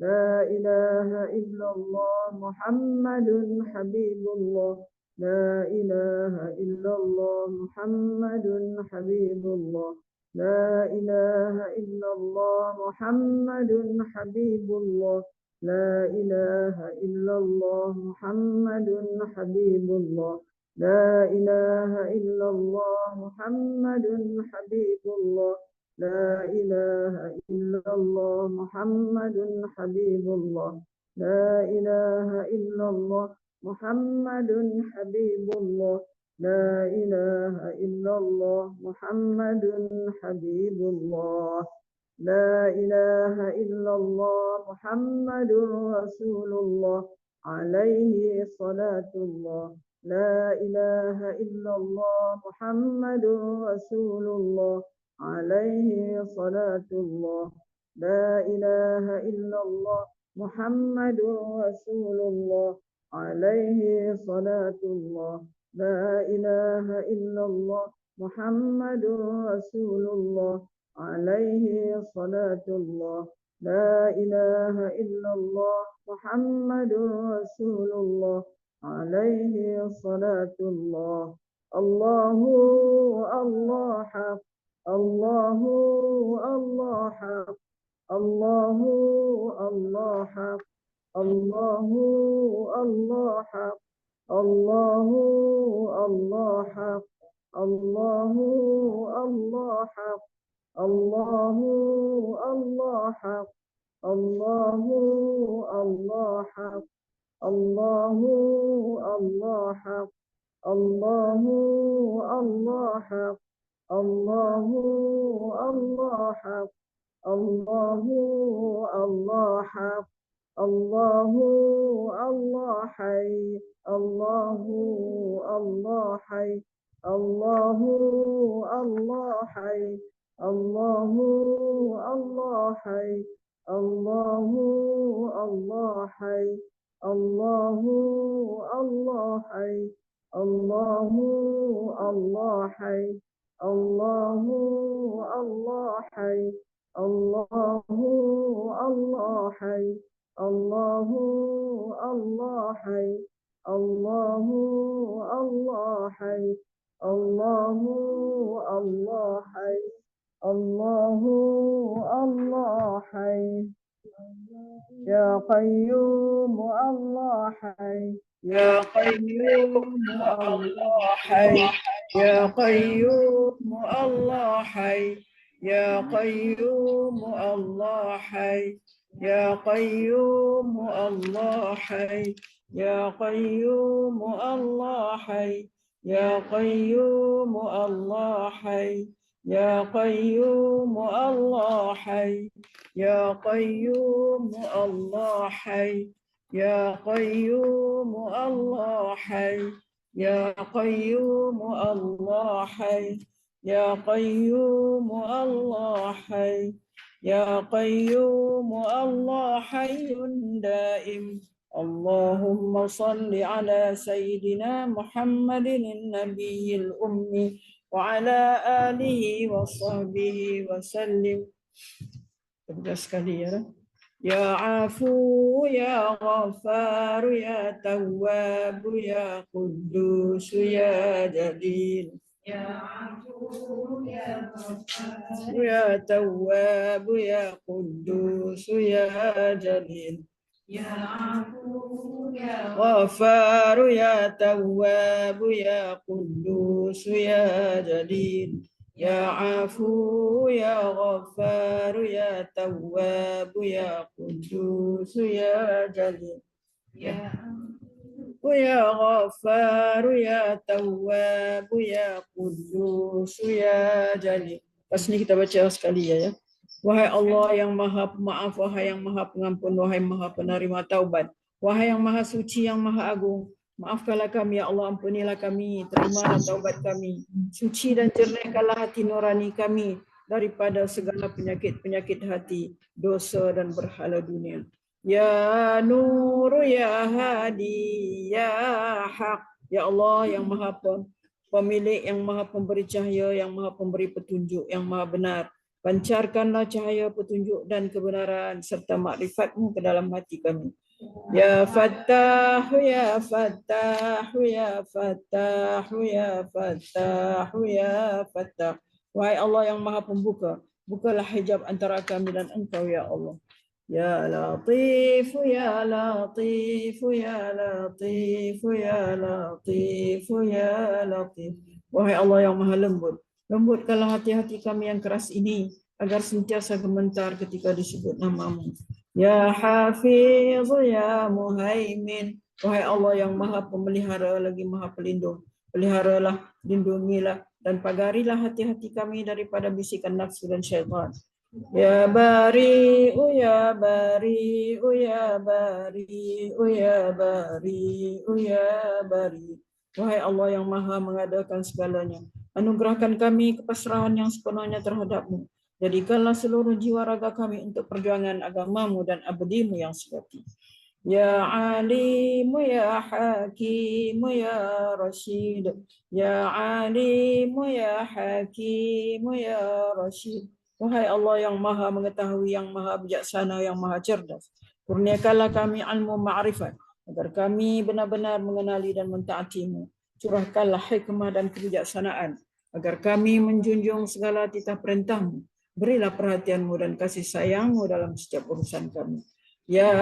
لا إله إلا الله محمد حبيب الله لا إله إلا الله محمد حبيب الله لا إله إلا الله محمد حبيب الله لا إله إلا الله محمد حبيب الله لا إله إلا الله محمد حبيب الله لا إله إلا الله محمد حبيب الله لا إله إلا الله محمد حبيب الله لا إله إلا الله محمد حبيب الله لا إله إلا الله محمد رسول الله عليه صلاة الله لا إله إلا الله محمد رسول الله عليه صلاة الله لا إله إلا الله محمد رسول الله عليه صلاة الله لا إله إلا الله محمد رسول الله عليه صلاة الله لا إله إلا الله محمد رسول الله عليه صلاة الله الله الله حق الله الله حق الله الله حق الله الله حق الله الله حق الله الله حق الله الله حق الله الله حق الله الله حق الله الله حق الله الله حق الله الله حق الله الله حي الله الله حي الله الله حي الله الله حي الله الله حي الله الله حي الله الله حي الله الله حي الله الله حي الله الله حي الله الله حي الله الله حي الله الله حي يا قيوم الله حي يا قيوم الله حي يا قيوم الله حي يا قيوم الله حي يا قيوم الله حي يا قيوم الله حي يا قيوم الله حي يا قيوم الله حي يا قيوم الله حي يا قيوم الله حي يا قيوم الله حي يا قيوم الله حي يا قيوم الله حي دائم اللهم صل على سيدنا محمد النبي الأمي وعلى آله وصحبه وسلم. يا عفو يا غفار يا تواب يا قدوس يا جليل يا عفو يا غفار يا تواب يا قدوس يا جليل يا عفو يا غفار يا تواب يا قدوس يا جليل يا عفو يا غفار يا تواب يا قدوس يا جليل يا غفار يا تواب يا قدوس يا جليل. Pas ini kita baca sekali ya. Wahai Allah yang maha pemaaf, wahai yang maha pengampun, wahai maha penerima taubat, wahai yang maha suci, yang maha agung, maafkanlah kami ya Allah, ampunilah kami, terimalah taubat kami, suci dan jernihkanlah hati nurani kami daripada segala penyakit-penyakit hati, dosa dan berhala dunia. Ya Nur ya Hadi ya Haq, ya Allah yang maha pemilik, yang maha pemberi cahaya, yang maha pemberi petunjuk, yang maha benar. Pancarkanlah cahaya petunjuk dan kebenaran serta makrifat-Mu ke dalam hati kami. Ya Fattah, Ya Fattah, Ya Fattah, Ya Fattah, Ya Fattah. Wahai Allah yang Maha Pembuka, bukalah hijab antara kami dan Engkau, ya Allah. Ya Latif, Ya Latif, Ya Latif, Ya Latif, Ya Latif. Wahai Allah yang Maha Lembut, lembutkanlah hati-hati kami yang keras ini agar sentiasa gemetar ketika disebut nama-Mu. Ya Hafiz, Ya Muhaimin. Wahai Allah yang Maha Pemelihara lagi Maha Pelindung, peliharalah, lindungilah dan pagarilah hati-hati kami daripada bisikan nafsu dan syaitan. Ya Bari, Ya Bari, Ya Bari, Ya Bari, Ya Bari. Wahai Allah yang Maha mengadakan segalanya, anugerahkan kami kepasrahan yang sepenuhnya terhadap-Mu. Jadikanlah seluruh jiwa raga kami untuk perjuangan agama-Mu dan abadi-Mu yang sejati. Ya Alimu, Ya Hakimu, Ya Rashid. Ya Alimu, Ya Hakimu, Ya Rashid. Wahai Allah yang Maha mengetahui, yang Maha bijaksana, yang Maha cerdas, kurniakanlah kami ilmu ma'rifat agar kami benar-benar mengenali dan mentaati-Mu. Curahkanlah hikmah dan kebijaksanaan agar kami menjunjung segala titah perintah-Mu. Berilah perhatian-Mu dan kasih sayang-Mu dalam setiap urusan kami. Ya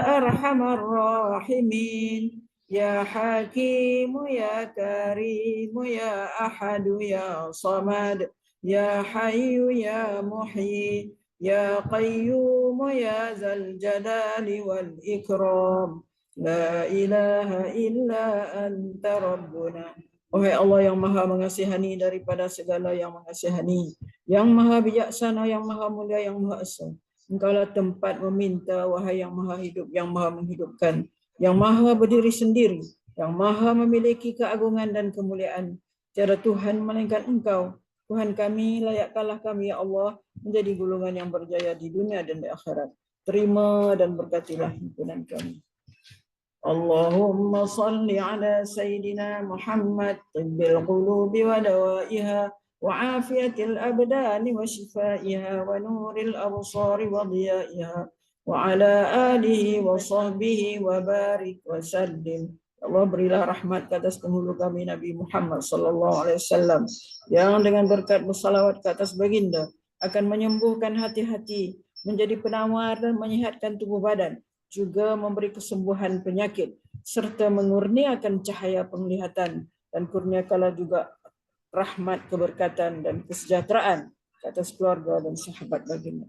Arhamar Rahimin, Ya Hakimu, Ya Karimu, Ya Ahadu, Ya Samad, Ya Hayyu, Ya Muhyi, Ya Qayyumu, Ya Zal Jalali wal Ikram. La ilaha illa anta Rabbuna. Wahai Allah yang Maha mengasihani daripada segala yang mengasihani, yang Maha bijaksana, yang Maha mulia, yang Maha esa. Engkaulah tempat meminta, wahai yang Maha hidup, yang Maha menghidupkan, yang Maha berdiri sendiri, yang Maha memiliki keagungan dan kemuliaan. Tiada Tuhan melainkan Engkau. Tuhan kami, layakkanlah kami, ya Allah, menjadi golongan yang berjaya di dunia dan di akhirat. Terima dan berkatilah himpunan kami. Allahumma salli ala Sayyidina Muhammad, tibbil qulubi wa dawaiha, وعافية الأبدان وشفائها ونور الأبصار وضيائها وعلى آله وصحبه وبارك وسلم. Allah berilah rahmat ke atas penghulu kami Nabi Muhammad sallallahu alaihi wasallam yang dengan berkat bersalawat ke atas baginda akan menyembuhkan hati-hati, menjadi penawar dan menyehatkan tubuh badan, juga memberi kesembuhan penyakit serta mengurniakan cahaya penglihatan, dan kurniakanlah juga rahmat, keberkatan dan kesejahteraan ke atas keluarga dan sahabat baginda.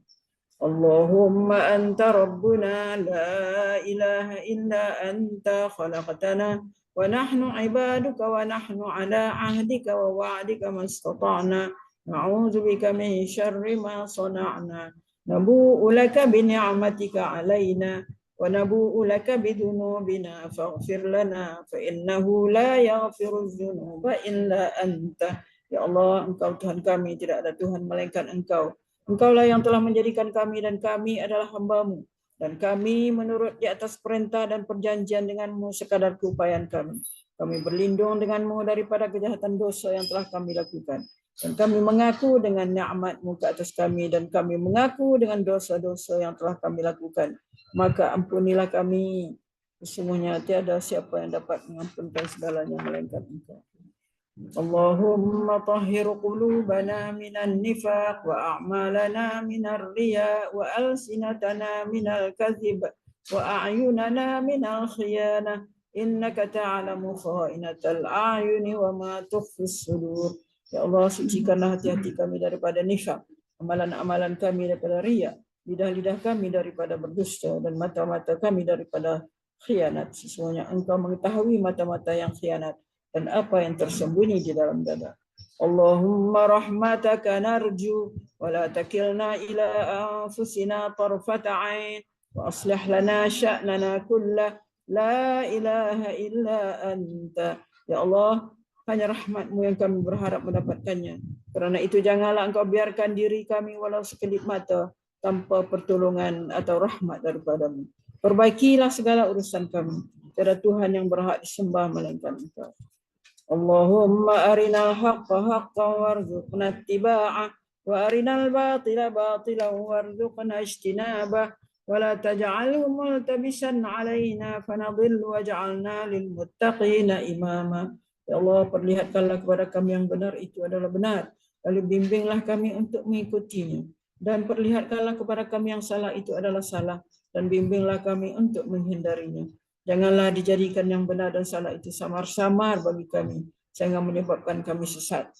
Allahumma anta rabbuna la ilaha illa anta khalaqtana wa nahnu ibaduka wa nahnu ala ahdika wa wa'dika mastata'na na'udzu bika min syarri ma sana'na nabu'u laka bi ni'matika 'alaina wa nabu'u laka bi dhunubina faghfir lana fa innahu la yaghfiru dzunuba illa anta. Ya Allah, Engkau Tuhan kami, tidak ada Tuhan melainkan Engkau. Engkaulah yang telah menjadikan kami dan kami adalah hamba-Mu, dan kami menurut di atas perintah dan perjanjian dengan-Mu sekadar keupayaan kami. Kami berlindung dengan-Mu daripada kejahatan dosa yang telah kami lakukan, dan kami mengaku dengan nikmat-Mu ke atas kami, dan kami mengaku dengan dosa-dosa yang telah kami lakukan. Maka ampunilah kami. Sesungguhnya tiada siapa yang dapat mengampunkan segalanya melainkan Engkau. Allahumma tahhir qulubana minan nifaq wa a'malana minar riya wa alsinatana minal kadhib wa a'yunana minal khiyanah innaka ta'lamu kha'inatal a'yuni wa ma tukhfis sudur. Ya Allah, sucikanlah hati-hati kami daripada nifaq, amalan-amalan kami daripada riya, lidah-lidah kami daripada berdusta, dan mata-mata kami daripada khianat. Sesungguhnya Engkau mengetahui mata-mata yang khianat dan apa yang tersembunyi di dalam dada. Allahumma rahmataka narju wa la takilna ila anfusina tarfata ain wa aslih lana sya'nana kullah la ilaha illa anta. Ya Allah, hanya rahmat-Mu yang kami berharap mendapatkannya. Kerana itu janganlah Engkau biarkan diri kami walau sekelip mata tanpa pertolongan atau rahmat daripada-Mu. Perbaikilah segala urusan kami. Tiada Tuhan yang berhak disembah melainkan Engkau. Allahumma arinal haqqa haqqan warzuqna ittiba'ah وأرنا الباطل باطلا وارزقنا اجتنابه ولا تجعله ملتبسا علينا فنضل واجعلنا للمتقين إماما. Ya Allah, perlihatkanlah kepada kami yang benar itu adalah benar, lalu bimbinglah kami untuk mengikutinya, dan perlihatkanlah kepada kami yang salah itu adalah salah, dan bimbinglah kami untuk menghindarinya. Janganlah dijadikan yang benar dan salah itu samar-samar bagi kami, sehingga menyebabkan kami sesat.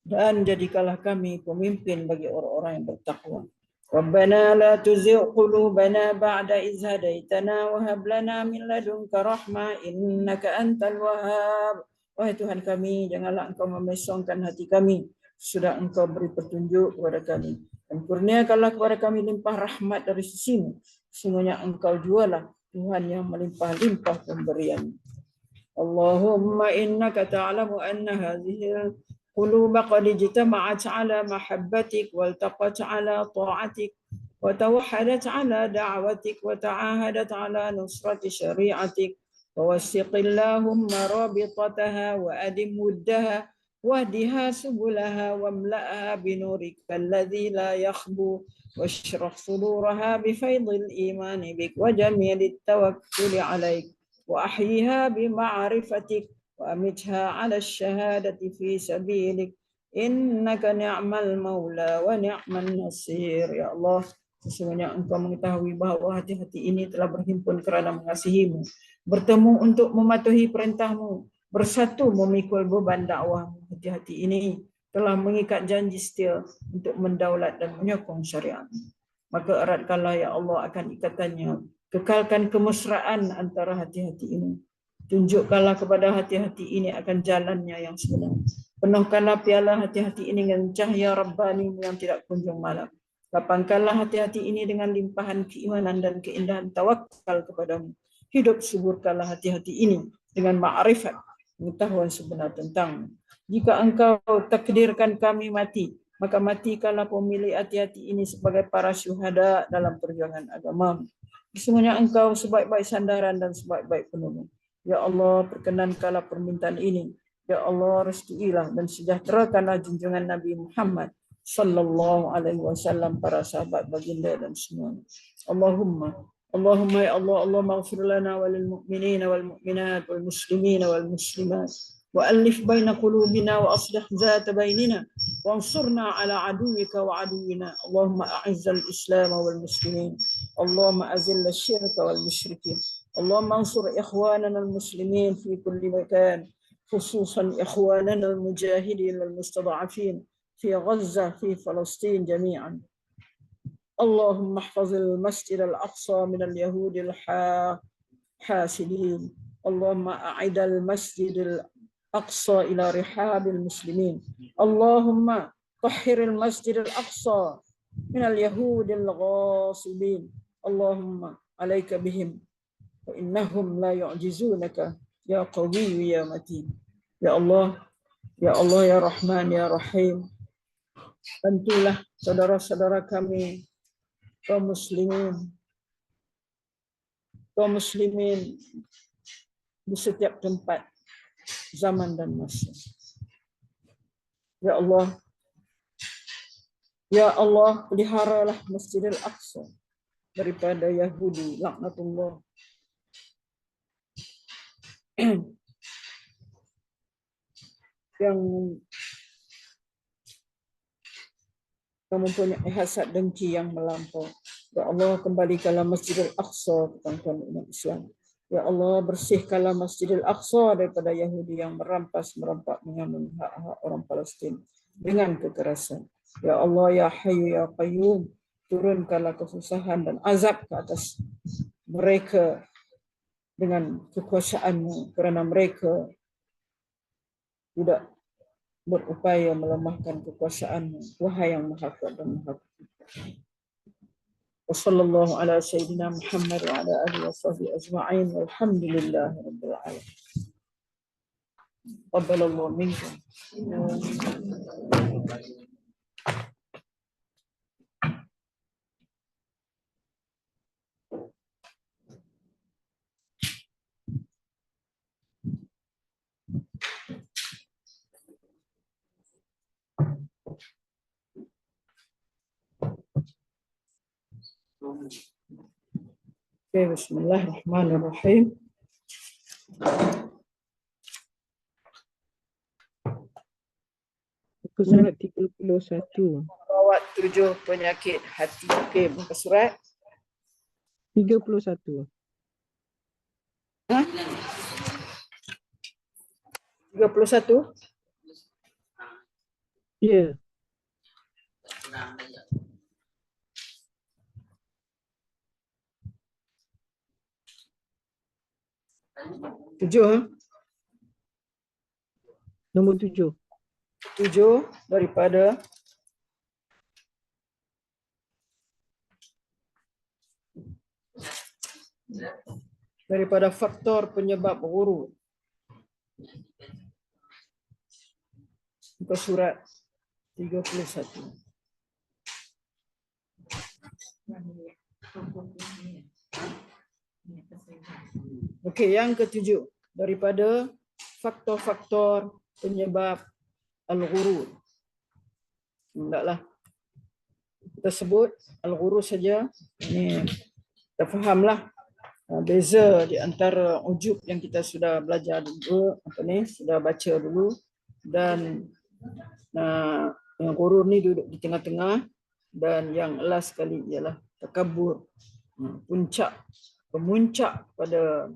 Dan jadikanlah kami pemimpin bagi orang-orang yang bertakwa. Rabbana la tuzigh qulubana ba'da idh hadaitana wa hab lana min ladunka rahmah innaka antal wahhab. Wahai Tuhan kami, janganlah Engkau memesongkan hati kami sudah Engkau beri petunjuk kepada kami, dan kurniakanlah kepada kami limpah rahmat dari sisimu. Sesungguhnya Engkau jualah Tuhan yang melimpah-limpah pemberian. Allahumma innaka ta'lamu anna hadhihi القلوب قد اجتمعت على محبتك والتقت على طاعتك وتوحدت على دعوتك وتعاهدت على نصرة شريعتك فوثق اللهم رابطتها وأدم ودها واهدها سبلها واملأها بنورك الذي لا يخبو واشرح صدورها بفيض الإيمان بك وجميل التوكل عليك وأحيها بمعرفتك وأمتها على الشهادة في سبيلك إنك نعم المولى ونعم النصير. Ya Allah, sesungguhnya Engkau mengetahui bahwa hati-hati ini telah berhimpun kerana mengasihimu, bertemu untuk mematuhi perintahmu, bersatu memikul beban dakwahmu. Hati-hati ini telah mengikat janji setia untuk mendaulat dan menyokong syariat. Maka eratkanlah ya Allah akan ikatannya, kekalkan kemesraan antara hati-hati ini. Tunjukkanlah kepada hati-hati ini akan jalannya yang sebenar. Penuhkanlah piala hati-hati ini dengan cahaya Rabbani yang tidak kunjung malam. Lapangkanlah hati-hati ini dengan limpahan keimanan dan keindahan tawakal kepadamu. Hidup suburkanlah hati-hati ini dengan ma'rifat, pengetahuan sebenar tentang. Jika Engkau takdirkan kami mati, maka matikanlah pemilik hati-hati ini sebagai para syuhada dalam perjuangan agama. Sesungguhnya Engkau sebaik-baik sandaran dan sebaik-baik penolong. Ya Allah, perkenankanlah permintaan ini. Ya Allah, restuilah dan sejahterakanlah junjungan Nabi Muhammad sallallahu alaihi wasallam, para sahabat baginda dan semua. Allahumma ya Allah, Allahumma ighfir lana walil mu'minina wal mu'minat wal muslimina wal muslimat wa alif baina qulubina wa aslih zata bainina wansurna ala aduwika wa aduwina. Allahumma a'izzal islam wal muslimin. Allahumma azil asyirka wal musyrikin. اللهم انصر إخواننا المسلمين في كل مكان، خصوصا إخواننا المجاهدين المستضعفين في غزة في فلسطين جميعا. اللهم احفظ المسجد الأقصى من اليهود الحاسدين. اللهم أعد المسجد الأقصى إلى رحاب المسلمين. اللهم طهر المسجد الأقصى من اليهود الغاصبين. اللهم عليك بهم فإنهم لا يعجزونك يا قوي يا متين. Ya Allah, ya Allah, ya Rahman, ya Rahim, bantulah saudara-saudara kami kaum muslimin di setiap tempat, zaman dan masa. Ya Allah, peliharalah Masjidil Aqsa daripada Yahudi laknatullah yang mempunyai hasad dengki yang melampau. Ya Allah, kembalikanlah Masjidil Aqsa ke tuan-tuan umat Islam. Ya Allah, bersihkanlah Masjidil Aqsa daripada Yahudi yang merampas, merompak, mengambil hak-hak orang Palestin dengan kekerasan. Ya Allah, ya Hayyu ya Qayyum, turunkanlah kesusahan dan azab ke atas mereka dengan kekuasaan-Mu, kerana mereka tidak berupaya melemahkan kekuasaan-Mu, wahai yang Maha Kuat dan Maha Kuasa. Wassallallahu ala sayyidina Muhammad wa ala alihi wa sahbihi ajma'in walhamdulillahi rabbil alamin. Qabbalallahu minkum. Okay, bismillahirrahmanirrahim. Muka surat 31. Rawat 7 penyakit hati. Okey, muka surat 31. 31. Ya. Tujuh. Nombor 7. 7 daripada faktor penyebab guru. Muka surat 31. Okey, yang ketujuh daripada faktor-faktor penyebab al-ghurur. Hendaklah kita sebut al-ghurur saja. Ini kita fahamlah beza di antara ujub yang kita sudah belajar dulu, sudah baca dulu, dan yang ghurur ni duduk di tengah-tengah, dan yang last sekali ialah takabur. Pemuncak pada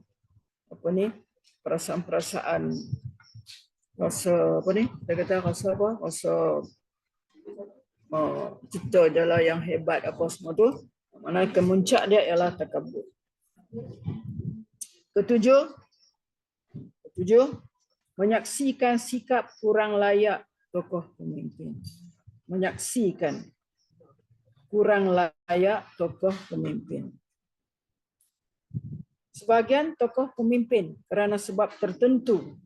perasaan-perasaan rasa kita kata rasa kita adalah yang hebat apa semua tu. Mana kemuncak dia ialah takabur. Ketujuh, menyaksikan sikap kurang layak tokoh pemimpin. Menyaksikan kurang layak tokoh pemimpin. Sebagian tokoh pemimpin kerana sebab tertentu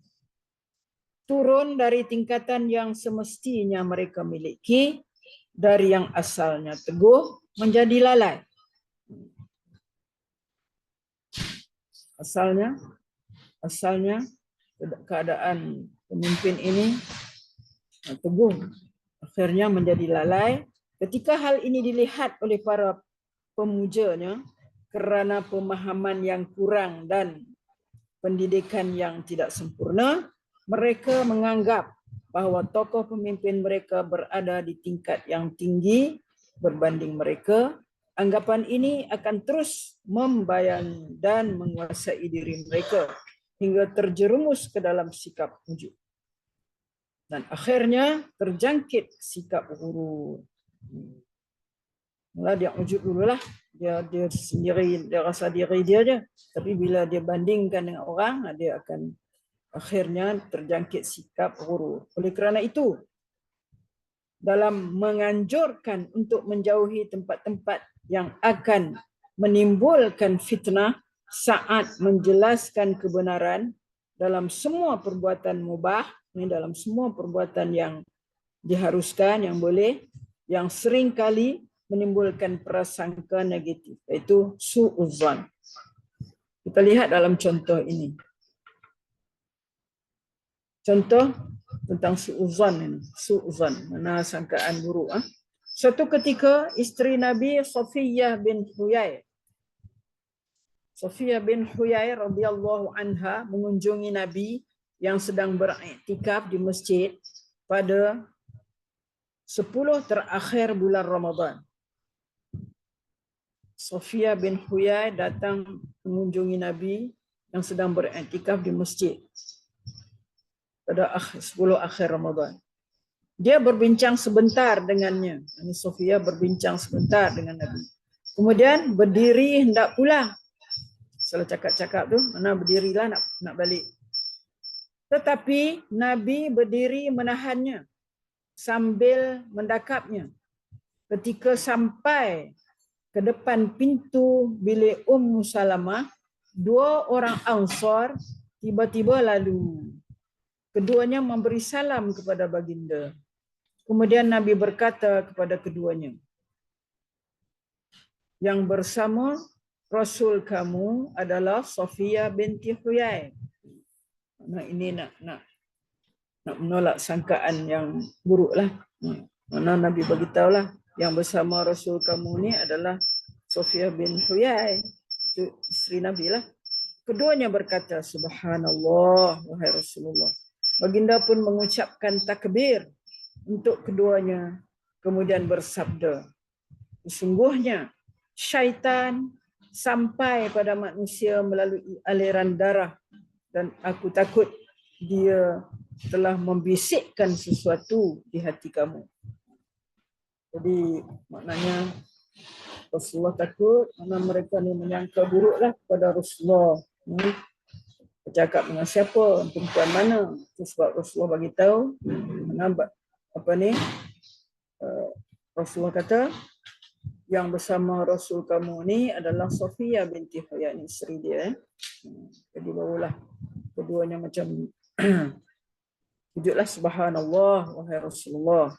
turun dari tingkatan yang semestinya mereka miliki, dari yang asalnya teguh menjadi lalai. Asalnya keadaan pemimpin ini teguh, akhirnya menjadi lalai. Ketika hal ini dilihat oleh para pemujanya kerana pemahaman yang kurang dan pendidikan yang tidak sempurna, mereka menganggap bahawa tokoh pemimpin mereka berada di tingkat yang tinggi berbanding mereka. Anggapan ini akan terus membayang dan menguasai diri mereka hingga terjerumus ke dalam sikap ujub. Dan akhirnya terjangkit sikap ghurur. Mula dia ujub dululah. Dia sendiri, dia rasa diri dia je. Tapi bila dia bandingkan dengan orang, dia akan akhirnya terjangkit sikap ghurur. Oleh kerana itu, dalam menganjurkan untuk menjauhi tempat-tempat yang akan menimbulkan fitnah saat menjelaskan kebenaran dalam semua perbuatan mubah, dalam semua perbuatan yang diharuskan, yang boleh, yang sering kali menimbulkan prasangka negatif, iaitu su'uzzan. Kita lihat dalam contoh ini. Contoh tentang su'uzzan ini. Su'uzzan, mana sangkaan buruk. Suatu ketika isteri Nabi Safiyah bin Huyai. Safiyah bin Huyai radhiyallahu anha mengunjungi Nabi yang sedang beriktikaf di masjid pada 10 terakhir bulan Ramadan. Safiyah bin Huyai datang mengunjungi Nabi yang sedang beriktikaf di masjid pada 10 akhir Ramadan. Dia berbincang sebentar dengannya. Safiyah berbincang sebentar dengan Nabi. Kemudian berdiri hendak pulang. Setelah cakap-cakap tu, mana berdirilah nak balik. Tetapi Nabi berdiri menahannya sambil mendakapnya. Ketika sampai ke depan pintu bilik Ummu Salamah, 2 orang Ansar tiba-tiba lalu. Keduanya memberi salam kepada baginda. Kemudian Nabi berkata kepada keduanya, yang bersama Rasul kamu adalah Safiyah binti Huyai. Ini nak menolak sangkaan yang buruklah. Mana Nabi beritahulah yang bersama Rasul kamu ni adalah Safiyah bin Huyai. itu isteri Nabi lah. Keduanya berkata, Subhanallah, wahai Rasulullah. Baginda pun mengucapkan takbir untuk keduanya. Kemudian bersabda, sesungguhnya syaitan sampai pada manusia melalui aliran darah dan aku takut dia telah membisikkan sesuatu di hati kamu. Jadi maknanya Rasulullah takut karena mereka ni menyangka buruklah kepada Rasulullah. Bercakap dengan siapa, perempuan mana. Itu sebab Rasulullah bagi tahu Rasulullah kata yang bersama Rasul kamu ni adalah Sofia binti Huyai, isteri dia. Jadi barulah keduanya macam wujudlah subhanallah wahai Rasulullah.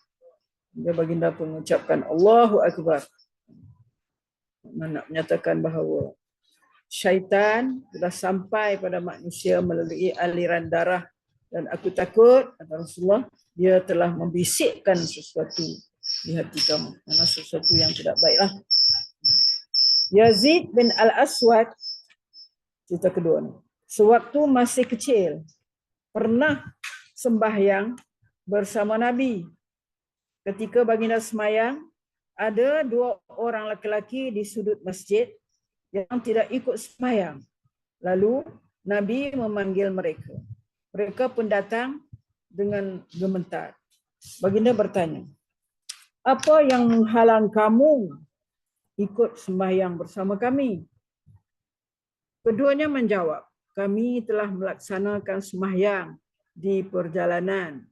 Dia baginda pun mengucapkan Allahu Akbar. Nak menyatakan bahawa syaitan sudah sampai pada manusia melalui aliran darah dan aku takut, kata Rasulullah, dia telah membisikkan sesuatu di hati kamu. Karena sesuatu yang tidak baiklah. Yazid bin Al-Aswad, cerita kedua ni. Sewaktu masih kecil, pernah sembahyang bersama Nabi. Ketika baginda semayang, ada 2 orang lelaki di sudut masjid yang tidak ikut sembahyang. Lalu Nabi memanggil mereka. Mereka pun datang dengan gemetar. Baginda bertanya, apa yang menghalang kamu ikut sembahyang bersama kami? Keduanya menjawab, kami telah melaksanakan sembahyang di perjalanan.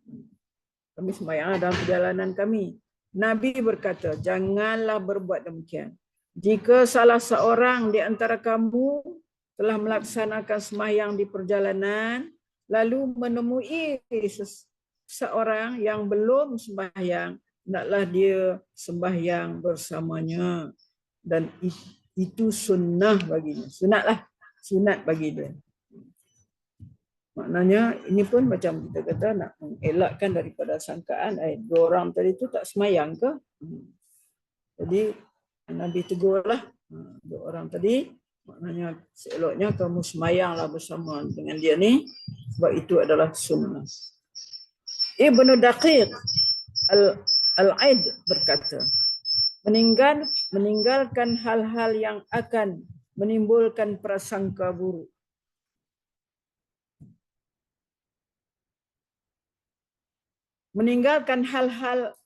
Kami sembahyang dalam perjalanan kami. Nabi berkata, janganlah berbuat demikian. Jika salah seorang di antara kamu telah melaksanakan sembahyang di perjalanan, lalu menemui seorang yang belum sembahyang, hendaklah dia sembahyang bersamanya. Dan itu sunnah baginya. Sunat bagi dia. Maknanya ini pun macam kita kata nak mengelakkan daripada sangkaan 2 orang tadi tu tak sembahyang ke? Jadi Nabi tegurlah 2 orang tadi, maknanya seeloknya kamu sembahyanglah bersama dengan dia ni sebab itu adalah sunnah. Ibnu Daqiq Al-Aid berkata, meninggalkan hal-hal yang akan menimbulkan prasangka buruk. Meninggalkan hal-hal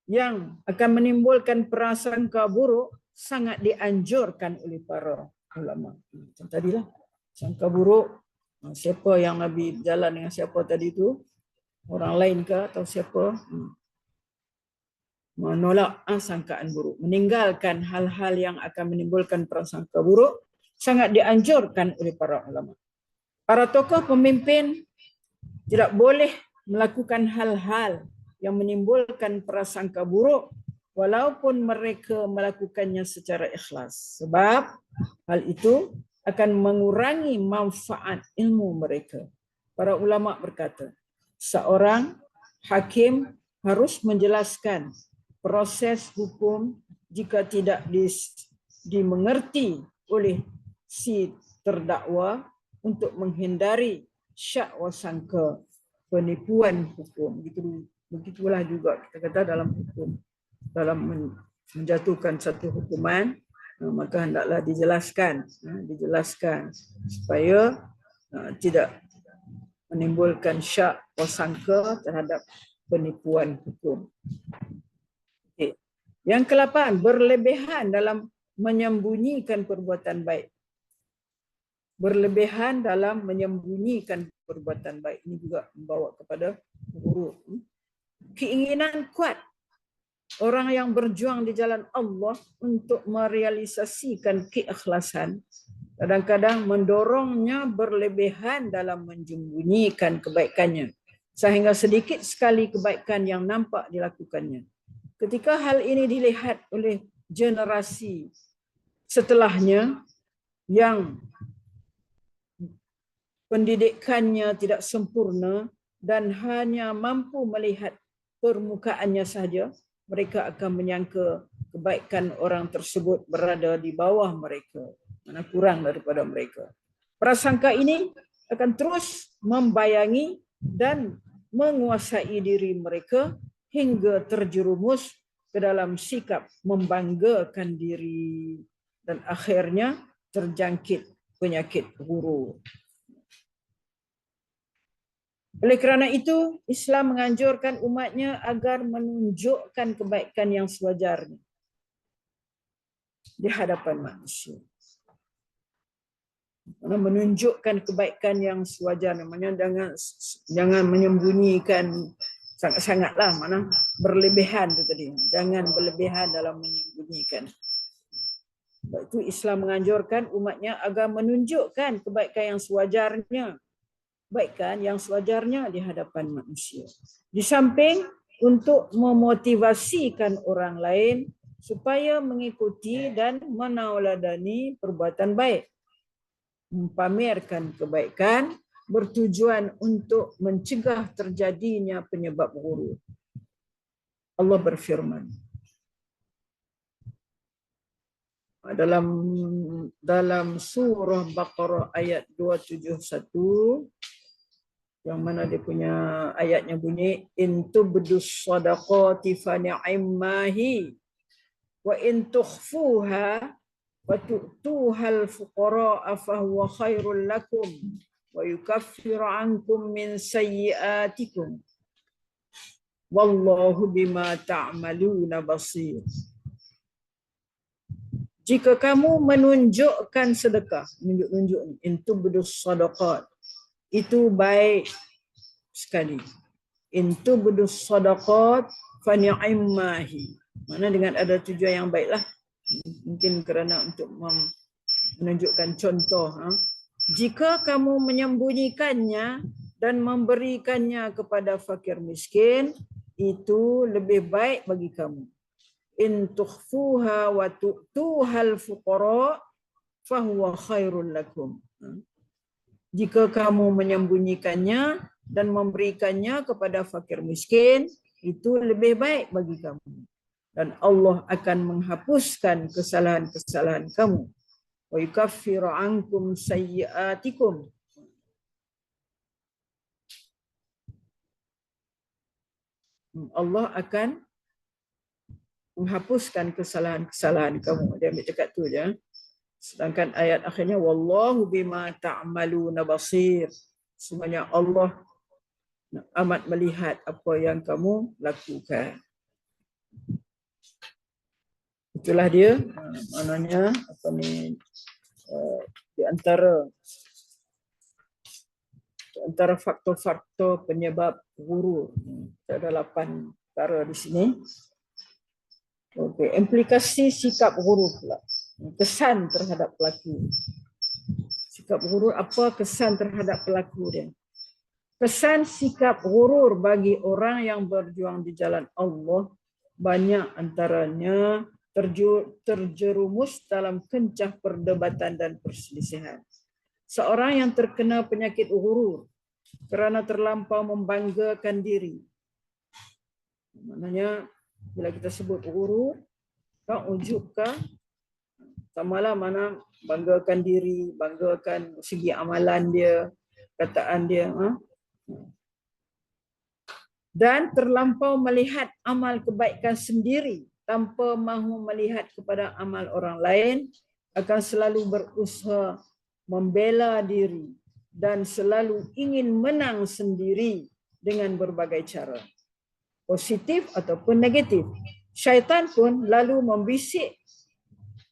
yang akan menimbulkan prasangka buruk sangat dianjurkan oleh para ulama. Macam tadilah, sangka buruk, siapa yang Nabi berjalan dengan siapa tadi tu, orang lain ke atau siapa, menolak sangkaan buruk. Meninggalkan hal-hal yang akan menimbulkan prasangka buruk sangat dianjurkan oleh para ulama. Para tokoh pemimpin tidak boleh melakukan hal-hal yang menimbulkan prasangka buruk walaupun mereka melakukannya secara ikhlas. Sebab hal itu akan mengurangi manfaat ilmu mereka. Para ulama berkata, seorang hakim harus menjelaskan proses hukum jika tidak dimengerti oleh si terdakwa untuk menghindari syak wasangka penipuan hukum. Begitulah juga kita kata dalam hukum, dalam menjatuhkan satu hukuman, maka hendaklah dijelaskan supaya tidak menimbulkan syak wasangka terhadap penipuan hukum. Okay. Yang ke-8, berlebihan dalam menyembunyikan perbuatan baik. Berlebihan dalam menyembunyikan perbuatan baik ini juga membawa kepada buruk. Keinginan kuat orang yang berjuang di jalan Allah untuk merealisasikan keikhlasan kadang-kadang mendorongnya berlebihan dalam menyembunyikan kebaikannya sehingga sedikit sekali kebaikan yang nampak dilakukannya. Ketika hal ini dilihat oleh generasi setelahnya yang pendidikannya tidak sempurna dan hanya mampu melihat permukaannya sahaja, mereka akan menyangka kebaikan orang tersebut berada di bawah mereka. mana kurang daripada mereka. Prasangka ini akan terus membayangi dan menguasai diri mereka hingga terjerumus ke dalam sikap membanggakan diri dan akhirnya terjangkit penyakit ghurur. Oleh kerana itu, Islam menganjurkan umatnya agar menunjukkan kebaikan yang sewajarnya di hadapan manusia. Menunjukkan kebaikan yang sewajarnya, maknanya jangan menyembunyikan sangat-sangatlah, mana berlebihan itu tadi. Jangan berlebihan dalam menyembunyikan. Sebab itu Islam menganjurkan umatnya agar menunjukkan kebaikan yang sewajarnya. Kebaikan yang sewajarnya di hadapan manusia. Di samping untuk memotivasikan orang lain supaya mengikuti dan menauladani perbuatan baik. Mempamerkan kebaikan bertujuan untuk mencegah terjadinya penyebab ghurur. Allah berfirman dalam surah Baqarah ayat 271, yang mana dia punya ayatnya bunyi in tubdus shadaqati fa ni'mahi wa in tukhfuha wa tu'tuhal fuqara'a fa huwa khairul lakum wa yukaffiru 'ankum min sayyi'atikum wallahu bima ta'maluna basir. Jika kamu menunjukkan sedekah, menunjuk in tubdus shadaqat, itu baik sekali. Intu bedus sadaqat fa ni'mahi. Mana dengan ada tujuan yang baiklah. Mungkin kerana untuk menunjukkan contoh. Jika kamu menyembunyikannya dan memberikannya kepada fakir miskin, itu lebih baik bagi kamu. In tukhfuha wa tu'tuhal fuqara fa huwa khairul lakum. Jika kamu menyembunyikannya dan memberikannya kepada fakir miskin, itu lebih baik bagi kamu. Dan Allah akan menghapuskan kesalahan-kesalahan kamu. Wa yukaffiru 'ankum sayyi'atikum. Allah akan menghapuskan kesalahan-kesalahan kamu. Dia ambil dekat tu je. Sedangkan ayat akhirnya wallahu bima ta'maluna basir. Semuanya Allah amat melihat apa yang kamu lakukan. Itulah dia maknanya apa ni di antara faktor-faktor penyebab ghurur. Ada 8 perkara di sini. Okey, implikasi sikap ghurur pula. Kesan terhadap pelaku. Sikap ghurur, apa kesan terhadap pelaku dia? Kesan sikap ghurur bagi orang yang berjuang di jalan Allah banyak antaranya terjerumus dalam kencah perdebatan dan perselisihan. Seorang yang terkena penyakit ghurur kerana terlampau membanggakan diri. Maknanya bila kita sebut ghurur, kau ujubkah? Samalah mana banggakan diri, banggakan segi amalan dia, kataan dia. Dan terlampau melihat amal kebaikan sendiri tanpa mahu melihat kepada amal orang lain, akan selalu berusaha membela diri dan selalu ingin menang sendiri dengan berbagai cara, positif ataupun negatif. Syaitan pun lalu membisik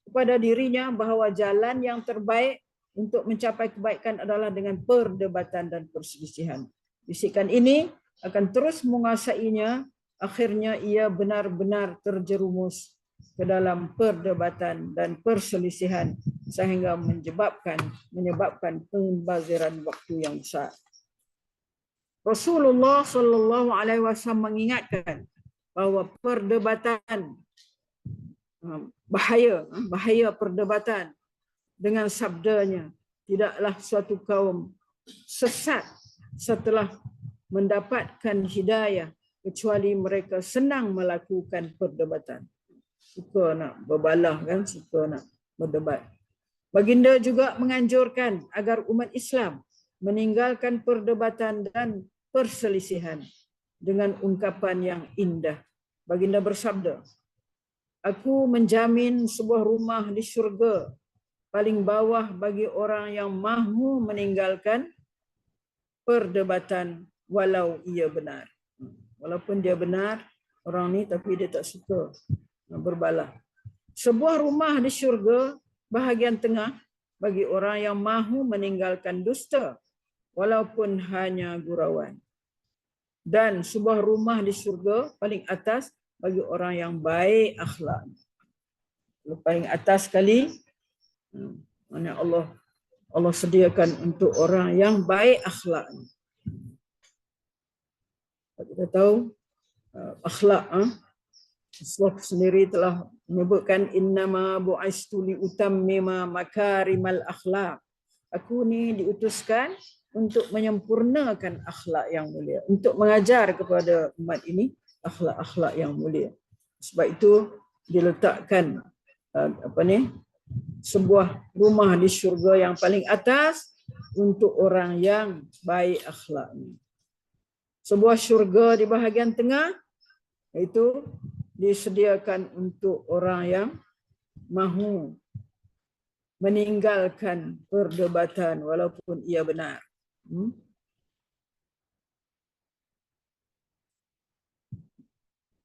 kepada dirinya bahawa jalan yang terbaik untuk mencapai kebaikan adalah dengan perdebatan dan perselisihan. Bisikan ini akan terus menguasainya, akhirnya ia benar-benar terjerumus ke dalam perdebatan dan perselisihan sehingga menyebabkan pembaziran waktu yang besar. Rasulullah sallallahu alaihi wasallam mengingatkan bahawa perdebatan bahaya perdebatan dengan sabdanya, tidaklah suatu kaum sesat setelah mendapatkan hidayah kecuali mereka senang melakukan perdebatan. Suka nak berbalah kan, suka nak berdebat. Baginda juga menganjurkan agar umat Islam meninggalkan perdebatan dan perselisihan dengan ungkapan yang indah. Baginda bersabda, "Aku menjamin sebuah rumah di syurga paling bawah bagi orang yang mahu meninggalkan perdebatan walau ia benar." Walaupun dia benar, orang ni, tapi dia tak suka berbalah. Sebuah rumah di syurga bahagian tengah bagi orang yang mahu meninggalkan dusta walaupun hanya gurauan. Dan sebuah rumah di syurga paling atas bagi orang yang baik akhlak. Paling atas sekali, mana Allah sediakan untuk orang yang baik akhlak. Kita tahu akhlak, Allah sendiri telah menyebutkan innama bu'istu li utammima makarimal akhlak. Aku ni diutuskan untuk menyempurnakan akhlak yang mulia, untuk mengajar kepada umat ini akhlak-akhlak yang mulia. Sebab itu diletakkan sebuah rumah di syurga yang paling atas untuk orang yang baik akhlaknya. Sebuah syurga di bahagian tengah itu disediakan untuk orang yang mahu meninggalkan perdebatan walaupun ia benar.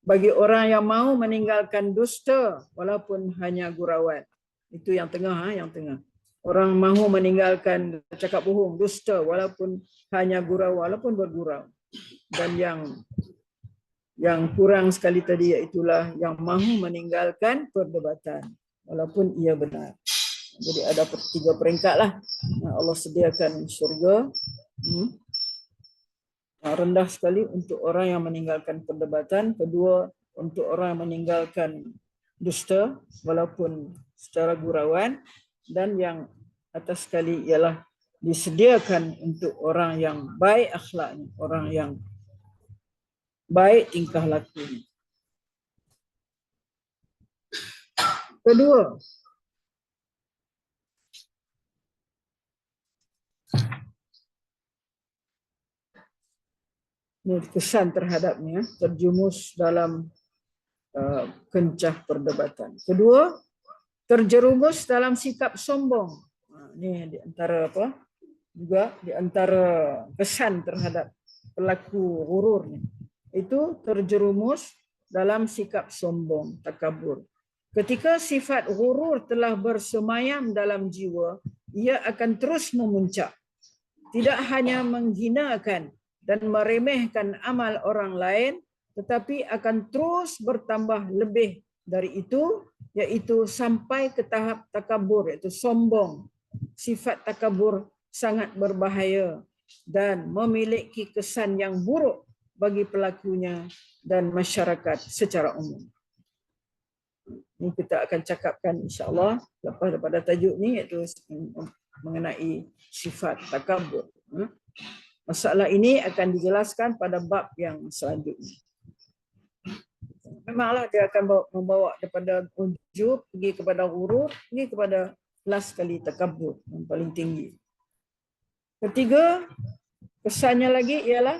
Bagi orang yang mahu meninggalkan dusta walaupun hanya gurauan. Itu yang tengah, yang tengah. Orang mahu meninggalkan cakap bohong, dusta walaupun hanya gurau, walaupun bergurau. Dan yang kurang sekali tadi iaitulah yang mahu meninggalkan perdebatan walaupun ia benar. Jadi ada 3 peringkat lah. Allah sediakan syurga. Rendah sekali untuk orang yang meninggalkan perdebatan. Kedua, untuk orang yang meninggalkan dusta walaupun secara gurauan. Dan yang atas sekali ialah disediakan untuk orang yang baik akhlaknya, orang yang baik tingkah lakunya. Kedua, ini kesan terhadapnya, terjumus dalam kencah perdebatan. Kedua, terjerumus dalam sikap sombong. Ini di antara juga di antara kesan terhadap pelaku ghurur ni. Itu terjerumus dalam sikap sombong, takabur. Ketika sifat ghurur telah bersemayam dalam jiwa, ia akan terus memuncak. Tidak hanya menghinakan dan meremehkan amal orang lain, tetapi akan terus bertambah lebih dari itu, iaitu sampai ke tahap takabur, iaitu sombong. Sifat takabur sangat berbahaya dan memiliki kesan yang buruk bagi pelakunya dan masyarakat secara umum. Ini kita akan cakapkan insya-Allah lepas daripada tajuk ni, iaitu mengenai sifat takabur. Masalah ini akan dijelaskan pada bab yang selanjutnya. Memanglah dia akan membawa daripada ujub pergi kepada ghurur, pergi kepada kelas sekali takabur yang paling tinggi. Ketiga, kesannya lagi ialah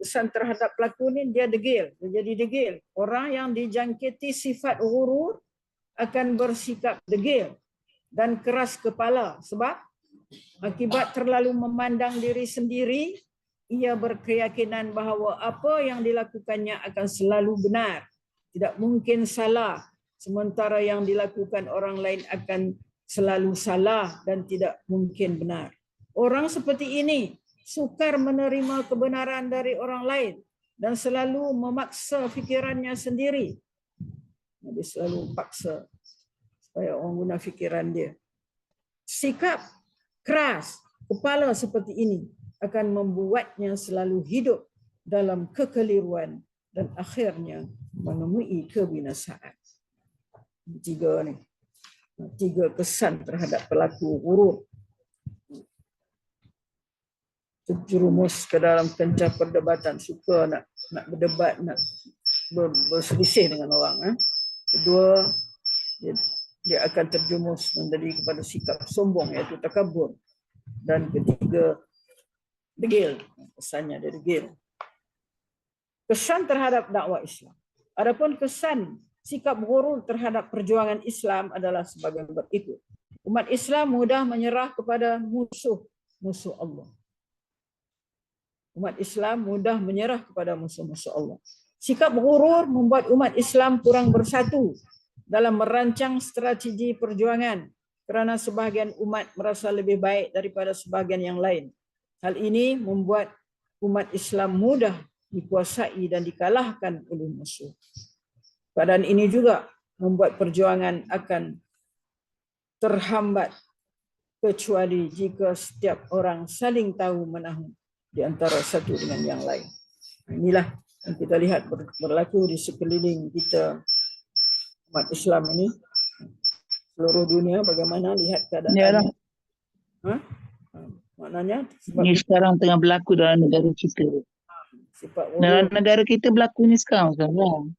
kesan terhadap pelaku ni, dia degil, dia jadi degil. Orang yang dijangkiti sifat ghurur akan bersikap degil dan keras kepala sebab akibat terlalu memandang diri sendiri, ia berkeyakinan bahawa apa yang dilakukannya akan selalu benar, tidak mungkin salah, sementara yang dilakukan orang lain akan selalu salah dan tidak mungkin benar. Orang seperti ini sukar menerima kebenaran dari orang lain dan selalu memaksa fikirannya sendiri. Dia selalu paksa supaya orang guna fikiran dia. Sikap keras kepala seperti ini akan membuatnya selalu hidup dalam kekeliruan dan akhirnya menemui kebinasaan. Tiga kesan terhadap pelaku ghurur. Terjerumus ke dalam kencah perdebatan, suka nak berdebat, nak berselisih dengan orang. Kedua, dia akan terjumus menjadi kepada sikap sombong, iaitu takabur. Dan ketiga, degil. Kesannya dia degil. Kesan terhadap dakwah Islam. Adapun kesan sikap ghurur terhadap perjuangan Islam adalah sebagai berikut. Umat Islam mudah menyerah kepada musuh Allah. Umat Islam mudah menyerah kepada musuh-musuh Allah. Sikap ghurur membuat umat Islam kurang bersatu dalam merancang strategi perjuangan kerana sebahagian umat merasa lebih baik daripada sebahagian yang lain. Hal ini membuat umat Islam mudah dikuasai dan dikalahkan oleh musuh. Keadaan ini juga membuat perjuangan akan terhambat kecuali jika setiap orang saling tahu menahu di antara satu dengan yang lain. Inilah yang kita lihat berlaku di sekeliling kita umat Islam ini. Seluruh dunia bagaimana lihat keadaannya. Ha? Maknanya Ini sekarang tengah berlaku dalam negara kita. sifat Dalam ghurur. negara kita berlaku ni sekarang. Sekarang.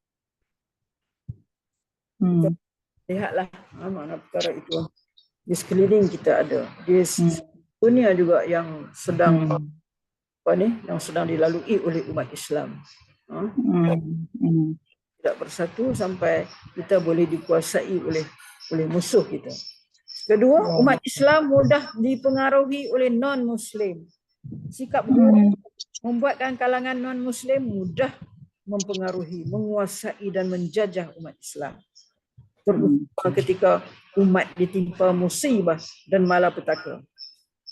Lihatlah mana perkara itu di sekeliling kita ada. Di dunia juga yang sedang yang sedang dilalui oleh umat Islam. Tidak bersatu sampai kita boleh dikuasai oleh musuh kita. Kedua, umat Islam mudah dipengaruhi oleh non-Muslim. Sikap ghurur membuatkan kalangan non-Muslim mudah mempengaruhi, menguasai dan menjajah umat Islam. Terutama ketika umat ditimpa musibah dan malapetaka.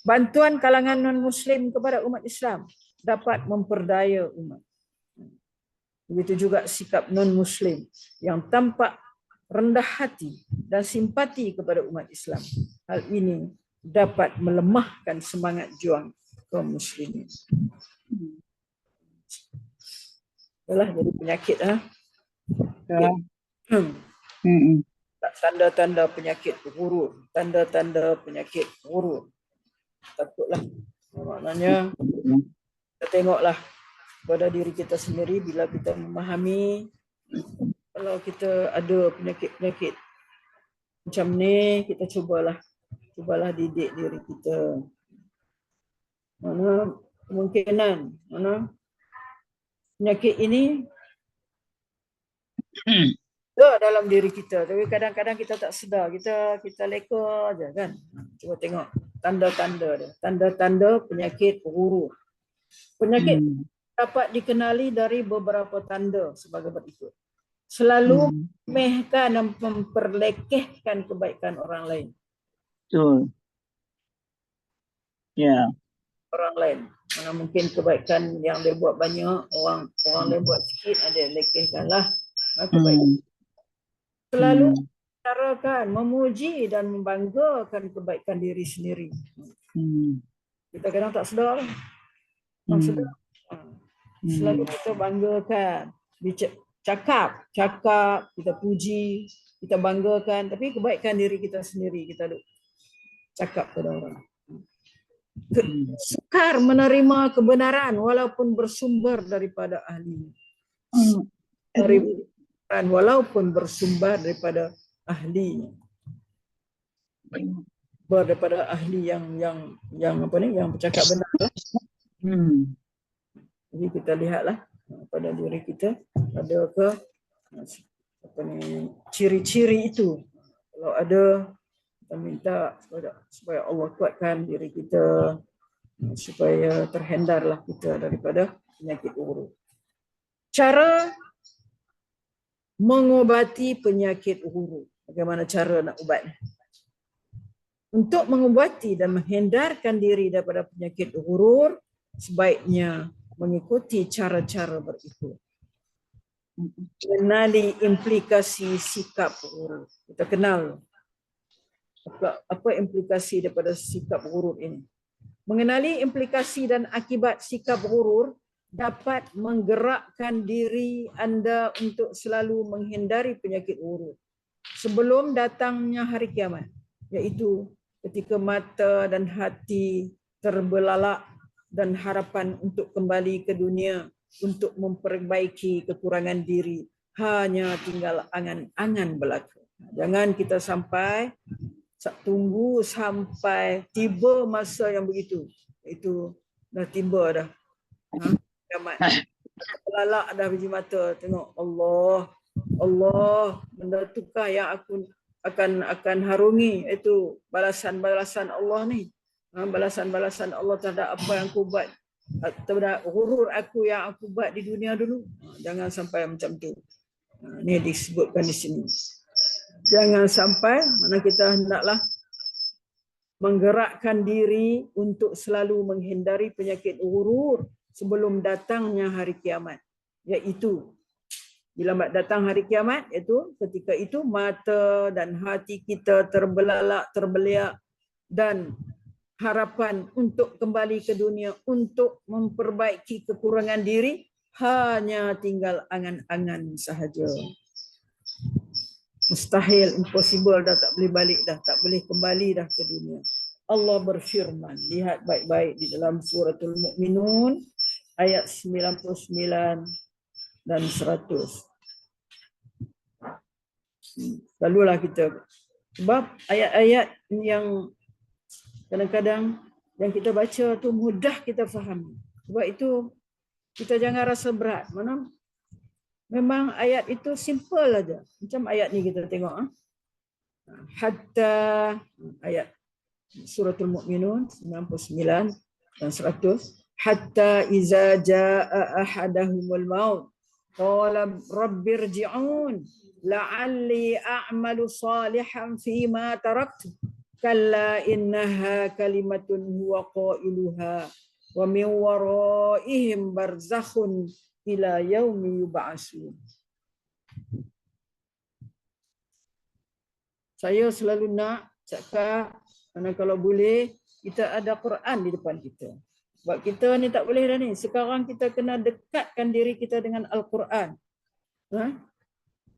Bantuan kalangan non-Muslim kepada umat Islam dapat memperdaya umat. Begitu juga sikap non-Muslim yang tampak rendah hati dan simpati kepada umat Islam. Hal ini dapat melemahkan semangat juang kaum muslimin. Itulah jadi penyakit. Tanda-tanda penyakit ghurur. Tanda-tanda penyakit ghurur. Takutlah. Maknanya kita tengoklah pada diri kita sendiri bila kita memahami kalau kita ada penyakit-penyakit macam ni, kita cubalah didik diri kita. Mana kemungkinan penyakit ini ada dalam diri kita, tapi kadang-kadang kita tak sedar, kita leka aja kan. Cuba tengok tanda-tanda dia, tanda-tanda penyakit ghurur. Penyakit dapat dikenali dari beberapa tanda sebagai berikut. Selalu meremehkan dan memperlekehkan kebaikan orang lain. Betul. Ya. Orang lain. Mana mungkin kebaikan yang dia buat banyak, orang lain buat sikit, ada lekehkanlah kebaikan. Selalu carakan, memuji dan membanggakan kebaikan diri sendiri. Kita kadang tak sedar. Tak sedar. Selalu kita banggakan, cakap, kita puji, kita banggakan, tapi kebaikan diri kita sendiri kita cakap pada orang. Sukar menerima kebenaran walaupun bersumber daripada ahli. Walaupun bersumber daripada ahli. Daripada ahli yang bercakap benar. Jadi kita lihatlah pada diri kita ada ke ciri-ciri itu. Kalau ada, kita minta supaya Allah kuatkan diri kita supaya terhindarlah kita daripada penyakit ghurur. Cara mengobati penyakit ghurur. Bagaimana cara nak ubatnya? Untuk mengobati dan menghindarkan diri daripada penyakit ghurur, sebaiknya mengikuti cara-cara berikut. Kenali implikasi sikap ghurur. Kita kenal apa implikasi daripada sikap ghurur ini. Mengenali implikasi dan akibat sikap ghurur dapat menggerakkan diri anda untuk selalu menghindari penyakit ghurur sebelum datangnya hari kiamat, iaitu ketika mata dan hati terbelalak dan harapan untuk kembali ke dunia untuk memperbaiki kekurangan diri hanya tinggal angan-angan belaka. Jangan kita sampai tunggu sampai tiba masa yang begitu. Itu dah tiba dah. Kiamat. Lalak dah biji mata tengok Allah benda tukar yang aku akan harungi, itu balasan-balasan Allah ni. Balasan-balasan Allah terhadap apa yang aku buat, terhadap hurur aku yang aku buat di dunia dulu. Jangan sampai macam tu. Ni disebutkan di sini. Jangan sampai mana kita hendaklah menggerakkan diri untuk selalu menghindari penyakit hurur sebelum datangnya hari kiamat. Iaitu bila datang hari kiamat, iaitu ketika itu mata dan hati kita terbelalak, terbeliak, dan harapan untuk kembali ke dunia untuk memperbaiki kekurangan diri hanya tinggal angan-angan sahaja. Mustahil, impossible dah, tak boleh balik dah, tak boleh kembali dah ke dunia. Allah berfirman, lihat baik-baik di dalam suratul Mu'minun ayat 99 dan 100. Lalulah kita, sebab ayat-ayat yang kadang-kadang yang kita baca tu mudah kita faham. Sebab itu kita jangan rasa berat. Mana memang ayat itu simple aja. Macam ayat ni kita tengok. Hatta ayat suratul Mu'minun 99 dan 100. Hatta iza jaa ahadahumul maut qala rabbirji'un la'alli a'malu salihan fima taraktu kalla innaha kalimatun huwa qailuha wa min waraihim barzakhun ila yaumi yub'atsun. Saya selalu nak cakap, karena kalau boleh kita ada Quran di depan kita. Sebab kita ni tak boleh dah ni. Sekarang kita kena dekatkan diri kita dengan Al-Quran.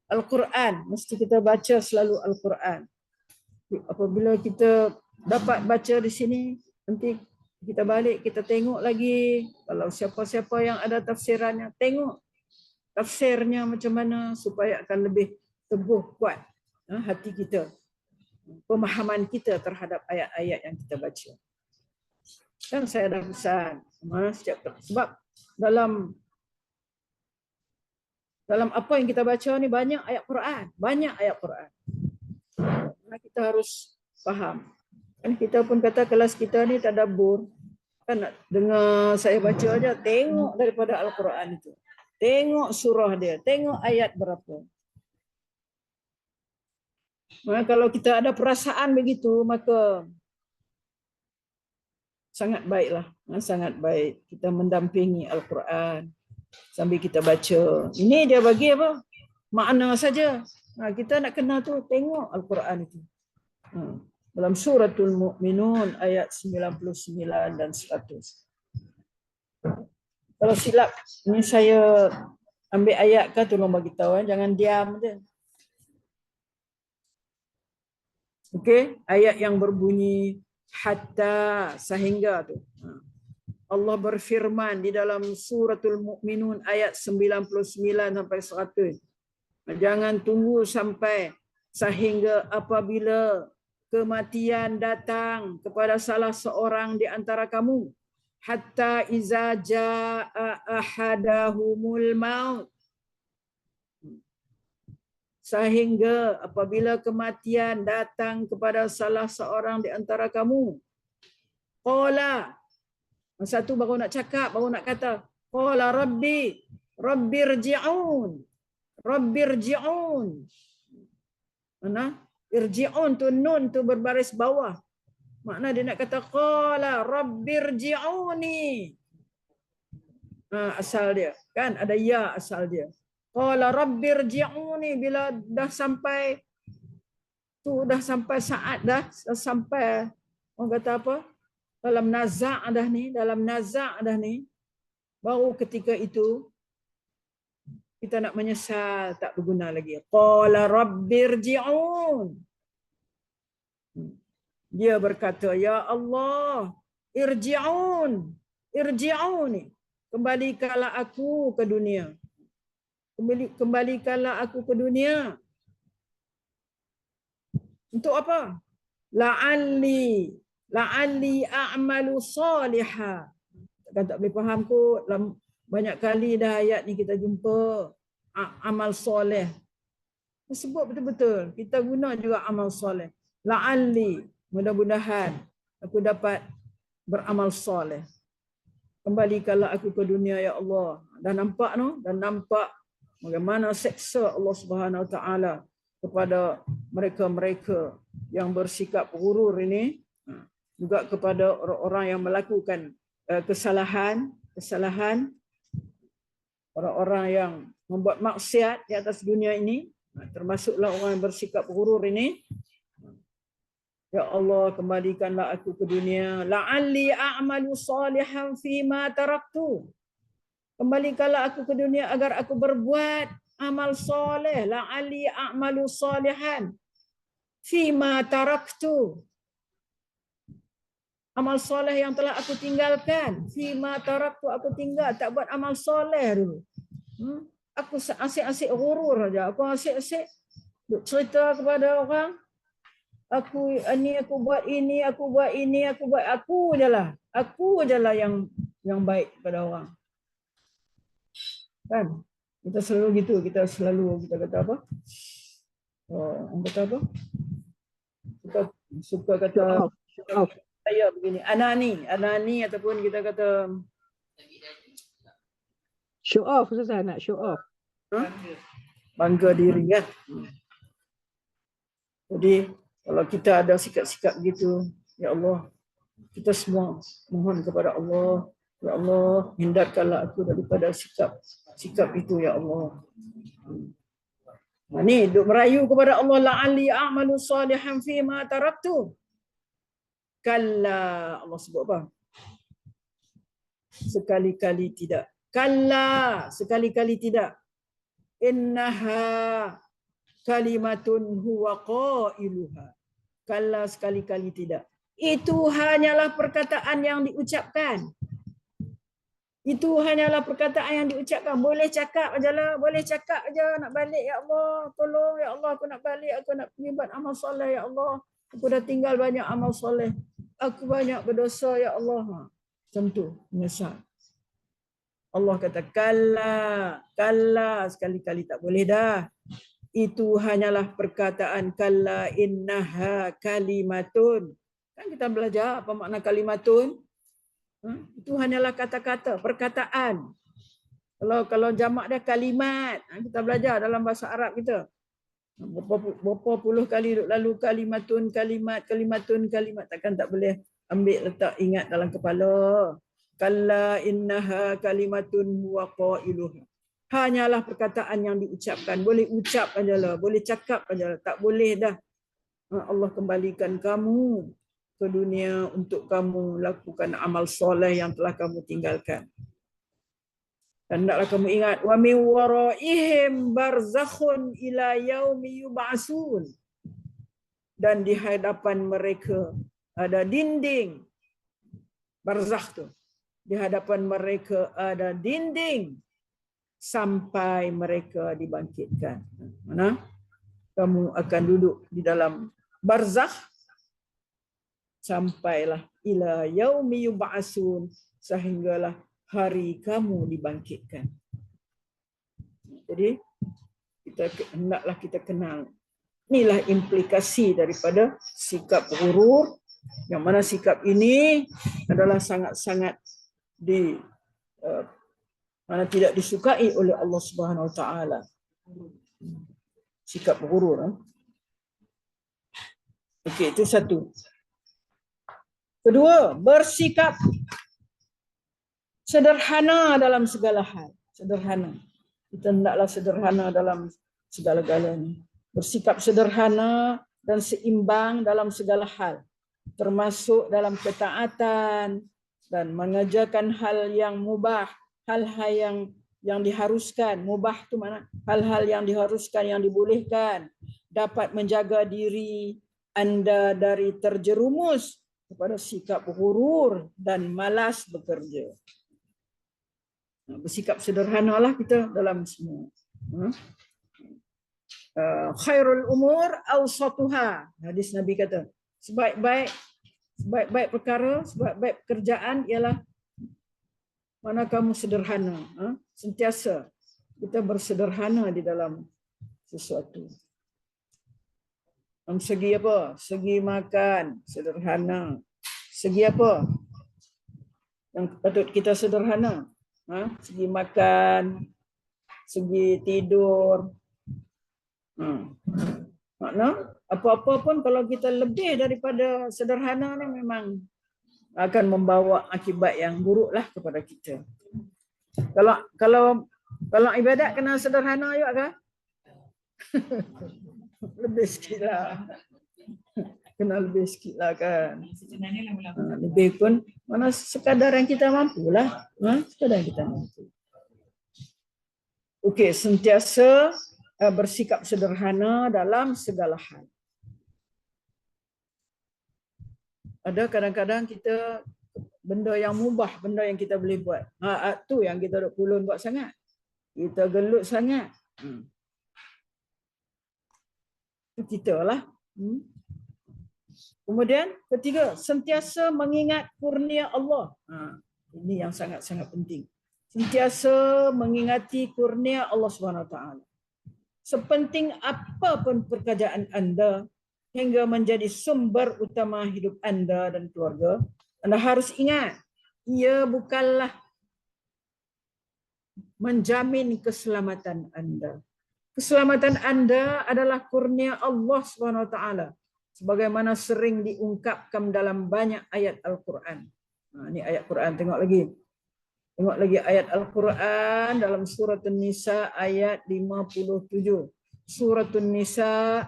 Al-Quran, mesti kita baca selalu Al-Quran. Apabila kita dapat baca di sini, nanti kita balik, kita tengok lagi. Kalau siapa-siapa yang ada tafsirannya, tengok tafsirnya macam mana supaya akan lebih teguh, kuat hati kita, pemahaman kita terhadap ayat-ayat yang kita baca. Kan saya dah pesan, sebab dalam apa yang kita baca ni banyak ayat Quran, banyak ayat Quran. Kita harus faham. Kan kita pun kata kelas kita ni tadabbur, kan nak dengar saya baca aja, tengok daripada Al-Quran itu. Tengok surah dia, tengok ayat berapa. Maka kalau kita ada perasaan begitu, maka sangat baiklah, sangat baik kita mendampingi Al-Quran sambil kita baca. Ini dia bagi apa? Makna saja. Kita nak kena tu tengok Al-Quran itu. Dalam suratul Mu'minun ayat 99 dan 100. Kalau silap, ini saya ambil ayat kan, tolong bagi tahu, jangan diam je. Okey, ayat yang berbunyi hatta, sehingga tu. Allah berfirman di dalam suratul Mu'minun ayat 99 sampai 100. Jangan tunggu sampai sehingga apabila kematian datang kepada salah seorang di antara kamu, hatta iza jaa ahadahumul maut, sehingga apabila kematian datang kepada salah seorang di antara kamu, qala, satu baru nak cakap, baru nak kata, qala rabbirji'un. Rabbirji'un. Mana? Irji'un tu nun tu berbaris bawah. Makna dia nak kata qala rabbirji'uni. Asal dia. Kan ada ya asal dia. Qala rabbirji'uni, bila dah sampai tu, dah sampai saat dah sampai, orang kata apa? Dalam nazak dah ni, baru ketika itu kita nak menyesal, tak berguna lagi. Qala rabbirji'un. Dia berkata, ya Allah, irji'uni. Kembalikanlah aku ke dunia. Kembalikanlah aku ke dunia. Untuk apa? La'alli a'malu salihah. Kan tak boleh faham kot. Banyak kali dah ayat ni kita jumpa amal soleh. Sebut betul-betul. Kita guna juga amal soleh. La'alli, mudah-mudahan aku dapat beramal soleh. Kembalikanlah aku ke dunia ya Allah. Dan nampak no? Dan nampak bagaimana seksa Allah Subhanahu Wa Taala kepada mereka-mereka yang bersikap ghurur ini, juga kepada orang-orang yang melakukan kesalahan, orang-orang yang membuat maksiat di atas dunia ini, termasuklah orang yang bersikap ghurur ini. Ya Allah, kembalikanlah aku ke dunia. La'alli a'malu salihan fima taraktu. Kembalikanlah aku ke dunia agar aku berbuat amal soleh. La'alli a'malu salihan fima taraktu. Amal soleh yang telah aku tinggalkan. Fima taraktu, aku tinggal. Tak buat amal soleh dulu. Aku asyik-asyik ghurur saja. Aku asyik-asyik cerita kepada orang. Aku buat ini, aku buat ini, aku je lah. Aku je lah yang baik kepada orang. Kan? Kita selalu gitu, kita kata apa? Orang kata apa? Kita suka kata saya begini, anani ataupun kita kata Show off, Ustazah, nak show off. bangga diri kan. Jadi kalau kita ada sikap-sikap gitu, ya Allah, kita semua mohon kepada Allah, ya Allah, hindarkanlah aku daripada sikap itu ya Allah. Ni duk merayu kepada Allah, la'alli a'malu salihan fi ma taraktu. Kalla, Allah sebut apa? Sekali-kali tidak. Kalla, sekali-kali tidak. Innaha kalimatun huwa qailuha. Kalla, sekali-kali tidak. Itu hanyalah perkataan yang diucapkan. Itu hanyalah perkataan yang diucapkan. Boleh cakap aja lah. Boleh cakap aja nak balik ya Allah. Tolong ya Allah, aku nak balik. Aku nak pergi buat amal soleh ya Allah. Aku dah tinggal banyak amal soleh. Aku banyak berdosa ya Allah. Macam tu. Menyesal. Allah kata kalla, sekali-kali tak boleh dah. Itu hanyalah perkataan kalla innaha kalimatun. Kan kita belajar apa makna kalimatun? Itu hanyalah kata-kata, perkataan. Kalau jamak dia kalimat. Kita belajar dalam bahasa Arab kita. Berapa puluh kali lalu kalimatun, kalimat. Takkan tak boleh ambil letak ingat dalam kepala. Kalla innaha kalimatun huwa qailuha. Hanyalah perkataan yang diucapkan. Boleh ucap aja lah. Boleh cakap aja lah. Tak boleh dah. Allah kembalikan kamu ke dunia untuk kamu lakukan amal soleh yang telah kamu tinggalkan. Dan hendaklah kamu ingat. Wa min waraihim barzakhun ila yaumi yub'atsun. Dan di hadapan mereka ada dinding. Barzakh tu. Di hadapan mereka ada dinding. Sampai mereka dibangkitkan. Mana? Kamu akan duduk di dalam barzakh sampailah ila yaumi yub'atsun, sehinggalah hari kamu dibangkitkan. Jadi hendaklah kita kenal. Inilah implikasi daripada sikap ghurur, yang mana sikap ini adalah sangat-sangat mana tidak disukai oleh Allah Subhanahu Wa Taala. Sikap ghurur. Okey, itu satu. Kedua, bersikap sederhana dalam segala hal. Sederhana. Kita hendaklah sederhana dalam segala-galanya. Bersikap sederhana dan seimbang dalam segala hal. Termasuk dalam ketaatan dan mengerjakan hal yang mubah. Hal-hal yang diharuskan. Mubah itu mana? Hal-hal yang diharuskan, yang dibolehkan. Dapat menjaga diri anda dari terjerumus kepada sikap ghurur dan malas bekerja. Bersikap sederhanalah kita dalam semua. khairul umur awsatuha. Hadis Nabi kata, sebaik-baik perkara, sebaik-baik pekerjaan ialah mana kamu sederhana. Sentiasa kita bersederhana di dalam sesuatu. Dalam segi apa? Segi makan, sederhana. Segi apa yang patut kita sederhana? Segi makan, segi tidur. Makna apa-apa pun kalau kita lebih daripada sederhana ni memang akan membawa akibat yang buruk lah kepada kita. Kalau ibadat kena sederhana juga kan? Lebih sikit lah. Kena lebih sikit lah kan. Lebih pun mana sekadar yang kita mampu lah. Sekadar yang kita mampu. Okey, sentiasa bersikap sederhana dalam segala hal. Ada kadang-kadang kita benda yang mubah, benda yang kita boleh buat. Tu yang kita duk kulun buat sangat. Kita gelut sangat. Itu kita lah. Kemudian ketiga, sentiasa mengingat kurnia Allah. Ini yang sangat-sangat penting. Sentiasa mengingati kurnia Allah SWT. Sepenting apapun pekerjaan anda hingga menjadi sumber utama hidup anda dan keluarga, anda harus ingat, ia bukanlah menjamin keselamatan anda. Keselamatan anda adalah kurnia Allah SWT, sebagaimana sering diungkapkan dalam banyak ayat Al-Quran. Ini ayat Quran, tengok lagi. Tengok lagi ayat Al-Quran dalam surah An-Nisa ayat 57. Surah An-Nisa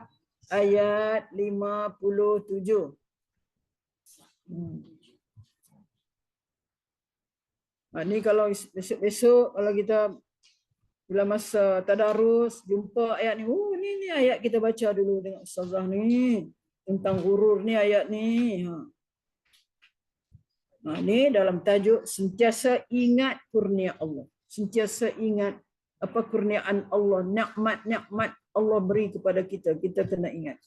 ayat 57. Ini kalau besok kalau kita bila masa tadarus jumpa ayat ni, ni ayat kita baca dulu dengan ustazah ni tentang gurur ni ayat ni. Ini dalam tajuk sentiasa ingat kurnia Allah. Sentiasa ingat apa kurniaan Allah, nikmat-nikmat Allah beri kepada kita. Kita kena ingat.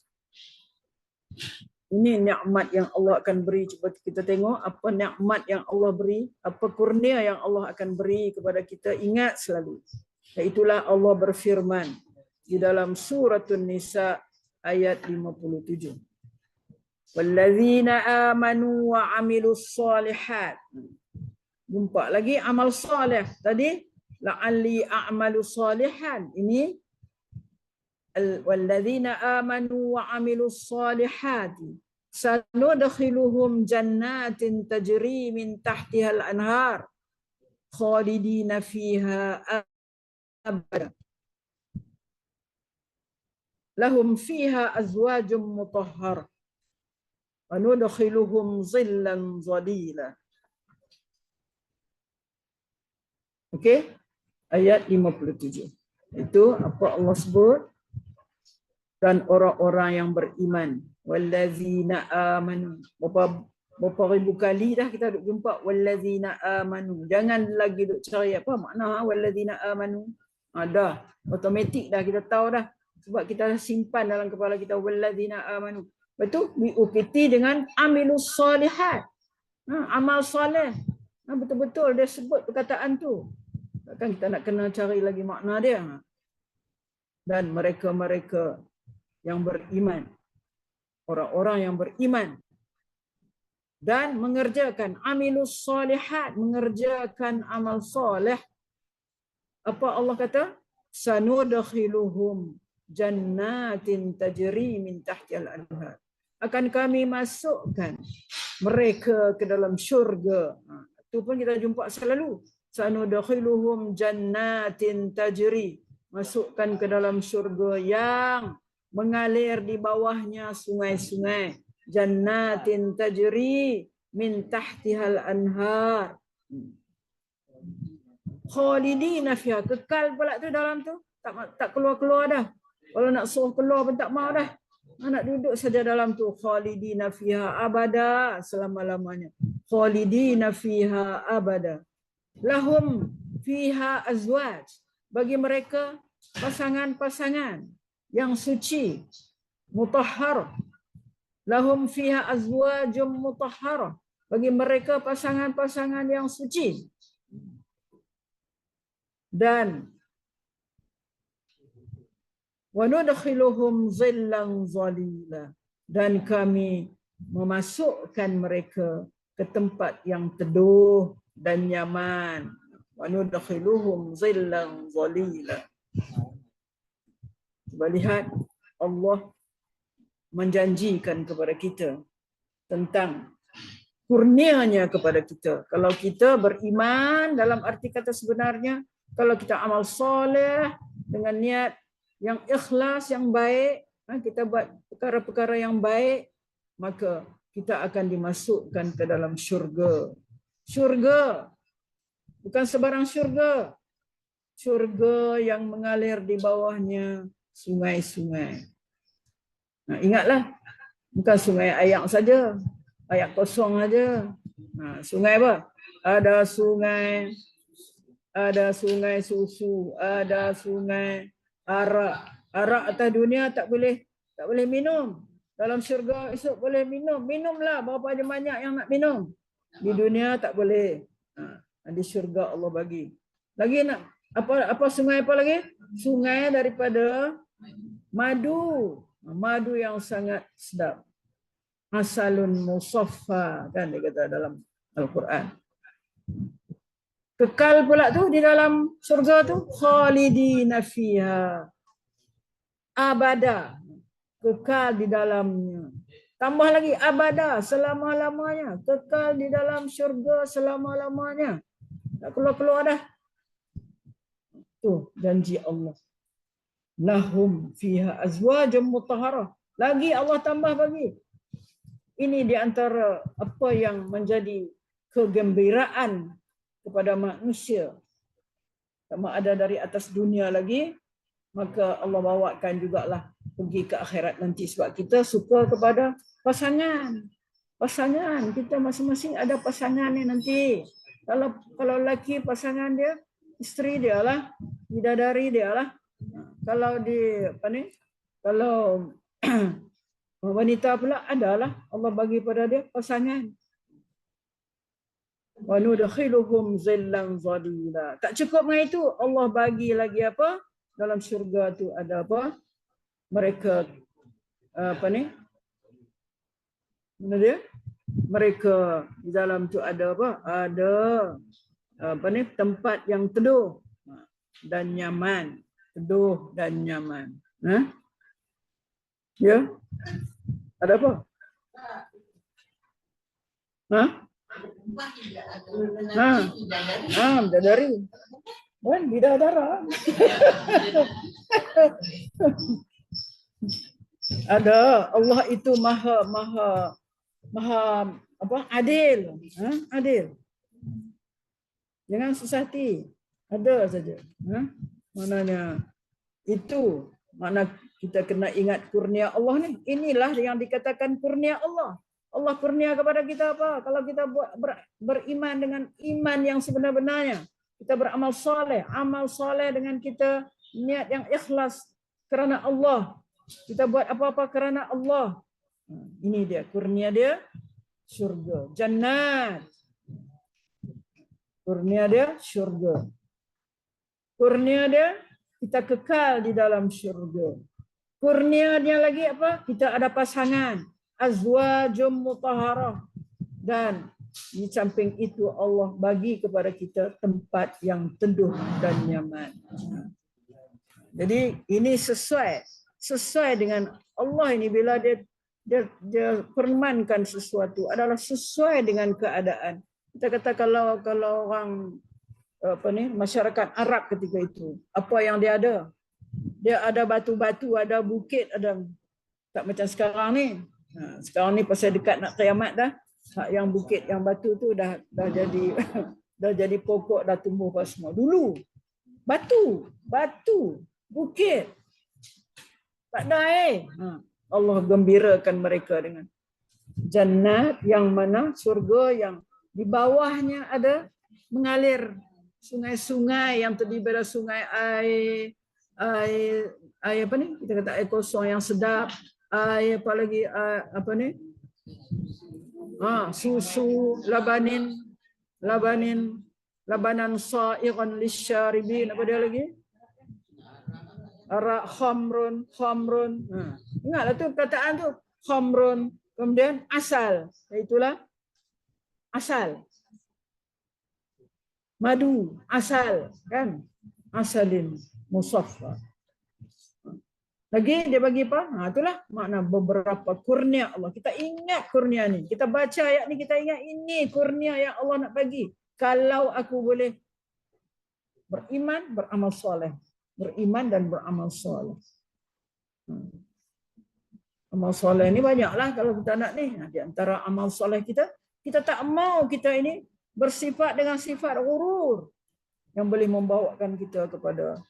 Ini nikmat yang Allah akan beri. Cuba kita tengok apa nikmat yang Allah beri, apa kurnia yang Allah akan beri kepada kita. Ingat selalu. Itulah Allah berfirman di dalam surah An-Nisa ayat 57. Wallazina amanu wa amilus solihat. Jumpa lagi amal soleh. Tadi la'alli a'malu solihan. Ini wallazina amanu wa amilus solihati sanudkhiluhum jannatin tajri min tahtiha al-anhar khalidina fiha abada. Lahum fiha azwajum mutahhar wa nudkhiluhum zillan zalila. Okey, ayat 57. Itu apa Allah sebut, dan orang-orang yang beriman. Wallazina amanu. Berapa ribu kali dah kita duk jumpa wallazina amanu. Jangan lagi duk cari apa makna wallazina amanu. Dah automatik dah kita tahu dah, sebab kita simpan dalam kepala kita wallazina amanu. Betul, diupiti dengan amilus solihat. Amal soleh. Betul-betul dia sebut perkataan tu. Takkan kita nak kena cari lagi makna dia. Dan mereka-mereka yang beriman, orang-orang yang beriman dan mengerjakan amilus solihat, mengerjakan amal soleh. Apa Allah kata? Sanudkhiluhum jannatin tajri min tahtihal anhar. Akan kami masukkan mereka ke dalam syurga. Itu pun kita jumpa selalu. Sanudkhiluhum jannatin tajri. Masukkan ke dalam syurga yang mengalir di bawahnya sungai-sungai. Jannatin tajri min tahtihal anhar. Khalidina fiha. Kekal pula tu dalam tu. Tak keluar-keluar dah. Kalau nak suruh keluar pun tak mau dah. Nak duduk saja dalam tu. Khalidina fiha abada. Selama-lamanya. Khalidina fiha abada. Lahum fiha azwaj. Bagi mereka pasangan-pasangan yang suci, mutahhar. Lahum fiha azwajum mutahharah. Bagi mereka pasangan-pasangan yang suci. Dan wa nudkhiluhum zillan zalila. Dan kami memasukkan mereka ke tempat yang teduh dan nyaman. Wa nudkhiluhum zillan zalila. Cuba lihat, Allah menjanjikan kepada kita tentang kurnianya kepada kita. Kalau kita beriman dalam arti kata sebenarnya, kalau kita amal soleh dengan niat yang ikhlas, yang baik, kita buat perkara-perkara yang baik, maka kita akan dimasukkan ke dalam syurga. Syurga, bukan sebarang syurga. Syurga yang mengalir di bawahnya sungai-sungai. Nah, ingatlah, bukan sungai air saja, air kosong saja. Nah, sungai apa? Ada sungai susu, ada sungai arak. Arak atas dunia tak boleh minum. Dalam syurga esok boleh minum. Minumlah berapa banyak yang nak minum. Di dunia tak boleh. Di syurga Allah bagi. Lagi nak apa sungai apa lagi? Sungai daripada madu. Madu yang sangat sedap. Asalun musaffa, kan dia kata dalam Al-Quran. Kekal pula tu di dalam surga tu, khalidina fiha abada, kekal di dalamnya. Tambah lagi abada, selama-lamanya, kekal di dalam syurga selama-lamanya. Tak keluar-keluar dah. Tu janji Allah. Lahum fiha azwajum mutahharah. Lagi Allah tambah bagi. Ini di antara apa yang menjadi kegembiraan kepada manusia. Sama ada dari atas dunia lagi, maka Allah bawakan jugalah pergi ke akhirat nanti. Sebab kita suka kepada pasangan. Pasangan, kita masing-masing ada pasangan ni nanti. Kalau lelaki pasangan dia, isteri dia lah, bidadari dia lah. Kalau kalau wanita pula adalah Allah bagi pada dia pasangan. Wa nudkhiluhum zillan zalila. Tak cukup dengan itu, Allah bagi lagi apa? Dalam syurga tu ada apa? Mereka mana dia? Mereka di dalam tu ada apa? Ada tempat yang teduh dan nyaman. Teduh dan nyaman. Ya? Ada apa? Bidadari. Bidadara. Ada. Allah itu maha adil. Adil. Jangan susah hati. Ada saja. Maknanya itu makna kita kena ingat kurnia Allah ni. Inilah yang dikatakan kurnia Allah. Allah kurnia kepada kita apa? Kalau kita beriman dengan iman yang sebenar-benarnya. Kita beramal soleh. Amal soleh dengan kita niat yang ikhlas kerana Allah. Kita buat apa-apa kerana Allah. Ini dia kurnia dia, syurga. Jannat. Kurnia dia, syurga. Kurnia dia, kita kekal di dalam syurga. Kurnia dia lagi apa? Kita ada pasangan. Azwajum mutahharah. Dan di samping itu Allah bagi kepada kita tempat yang teduh dan nyaman. Jadi ini sesuai dengan Allah ini, bila dia firmankan sesuatu adalah sesuai dengan keadaan. Kita kata kalau orang masyarakat Arab ketika itu, apa yang dia ada? Dia ada batu-batu, ada bukit, ada, tak macam sekarang ni. Sekarang ni pasal dekat nak kiamat dah. Yang bukit, yang batu tu dah jadi dah jadi pokok, dah tumbuh apa semua. Dulu batu, bukit. Tak ada Allah gembirakan mereka dengan jannat yang mana surga yang di bawahnya ada mengalir sungai-sungai yang terdiri dari sungai air, air apa ni? Kita kata air kosong yang sedap. Air apa lagi? Apa ni? Susu, labanan sa'iqan lisyaribin. Apa dia lagi? Khamrun. Ingatlah tu perkataan tu. Khamrun. Kemudian asal. Itulah asal. Madu, asal, kan? Asalin musaffa. Lagi dia bagi apa? Itulah makna beberapa kurnia Allah. Kita ingat kurnia ni. Kita baca ayat ni, kita ingat ini kurnia yang Allah nak bagi. Kalau aku boleh beriman, beramal soleh. Beriman dan beramal soleh. Amal soleh ni banyaklah kalau kita nak ni. Di antara amal soleh kita tak mau kita ini bersifat dengan sifat ghurur yang boleh membawakan kita kepada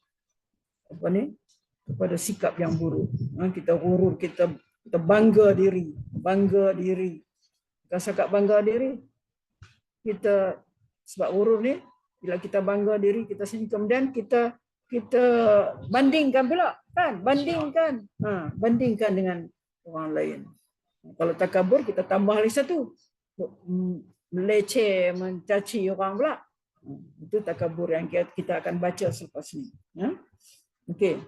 apa ni? Kepada sikap yang buruk. Kita ghurur, kita bangga diri. Kita cakap bangga diri. Kita sebab ghurur ni bila kita bangga diri, kita sini kemudian kita bandingkan pula, kan? Bandingkan dengan orang lain. Kalau takabur kita tambah lagi satu. Meleceh, mencaci orang pula. Itu takabur yang kita akan baca selepas ni. Okey.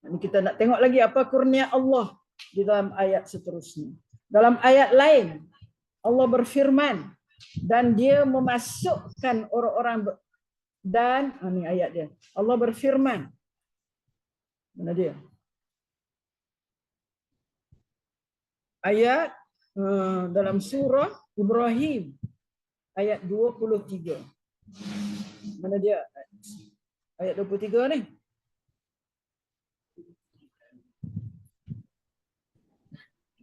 Kita nak tengok lagi apa kurnia Allah di dalam ayat seterusnya. Dalam ayat lain Allah berfirman dan dia memasukkan orang-orang dan ini ayat dia. Allah berfirman. Mana dia? Ayat dalam surah Ibrahim ayat 23. Mana dia? Ayat 23 ni.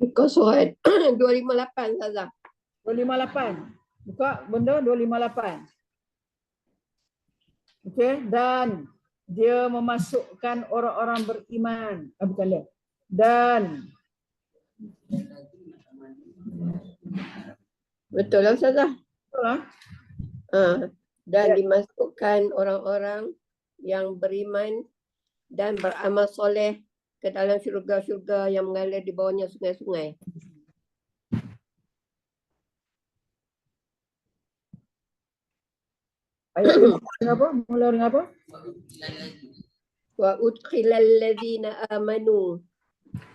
Buka surat 258 Ustazah. 258. Buka benda 258. Okey, dan dia memasukkan orang-orang beriman. Bukan dia. Dan Betul lah Ustazah. betul lah. Dan Ya. dimasukkan orang-orang yang beriman dan beramal soleh ke dalam syurga-syurga yang mengalir di bawahnya sungai-sungai. Ayat dia mula apa? Mula dengan apa? Wa udkhilal ladzina amanu.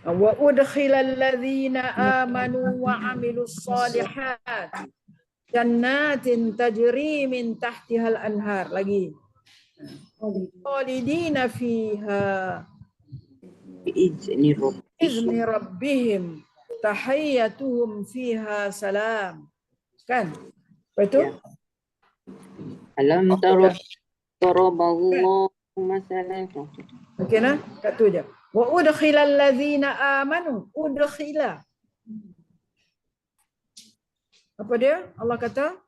Wa udkhilal ladzina amanu wa amilus solihat jannatin tajri min tahtihal anhar. Lagi. Khalidina fiha biizni rabbihim tahiyyatuhum fiha salam. Kan? Apa itu? Alam tara daraballahu masalan. Okey nah, kat tu je. Wa udkhilal ladzina amanu, udkhila. Apa dia? Allah kata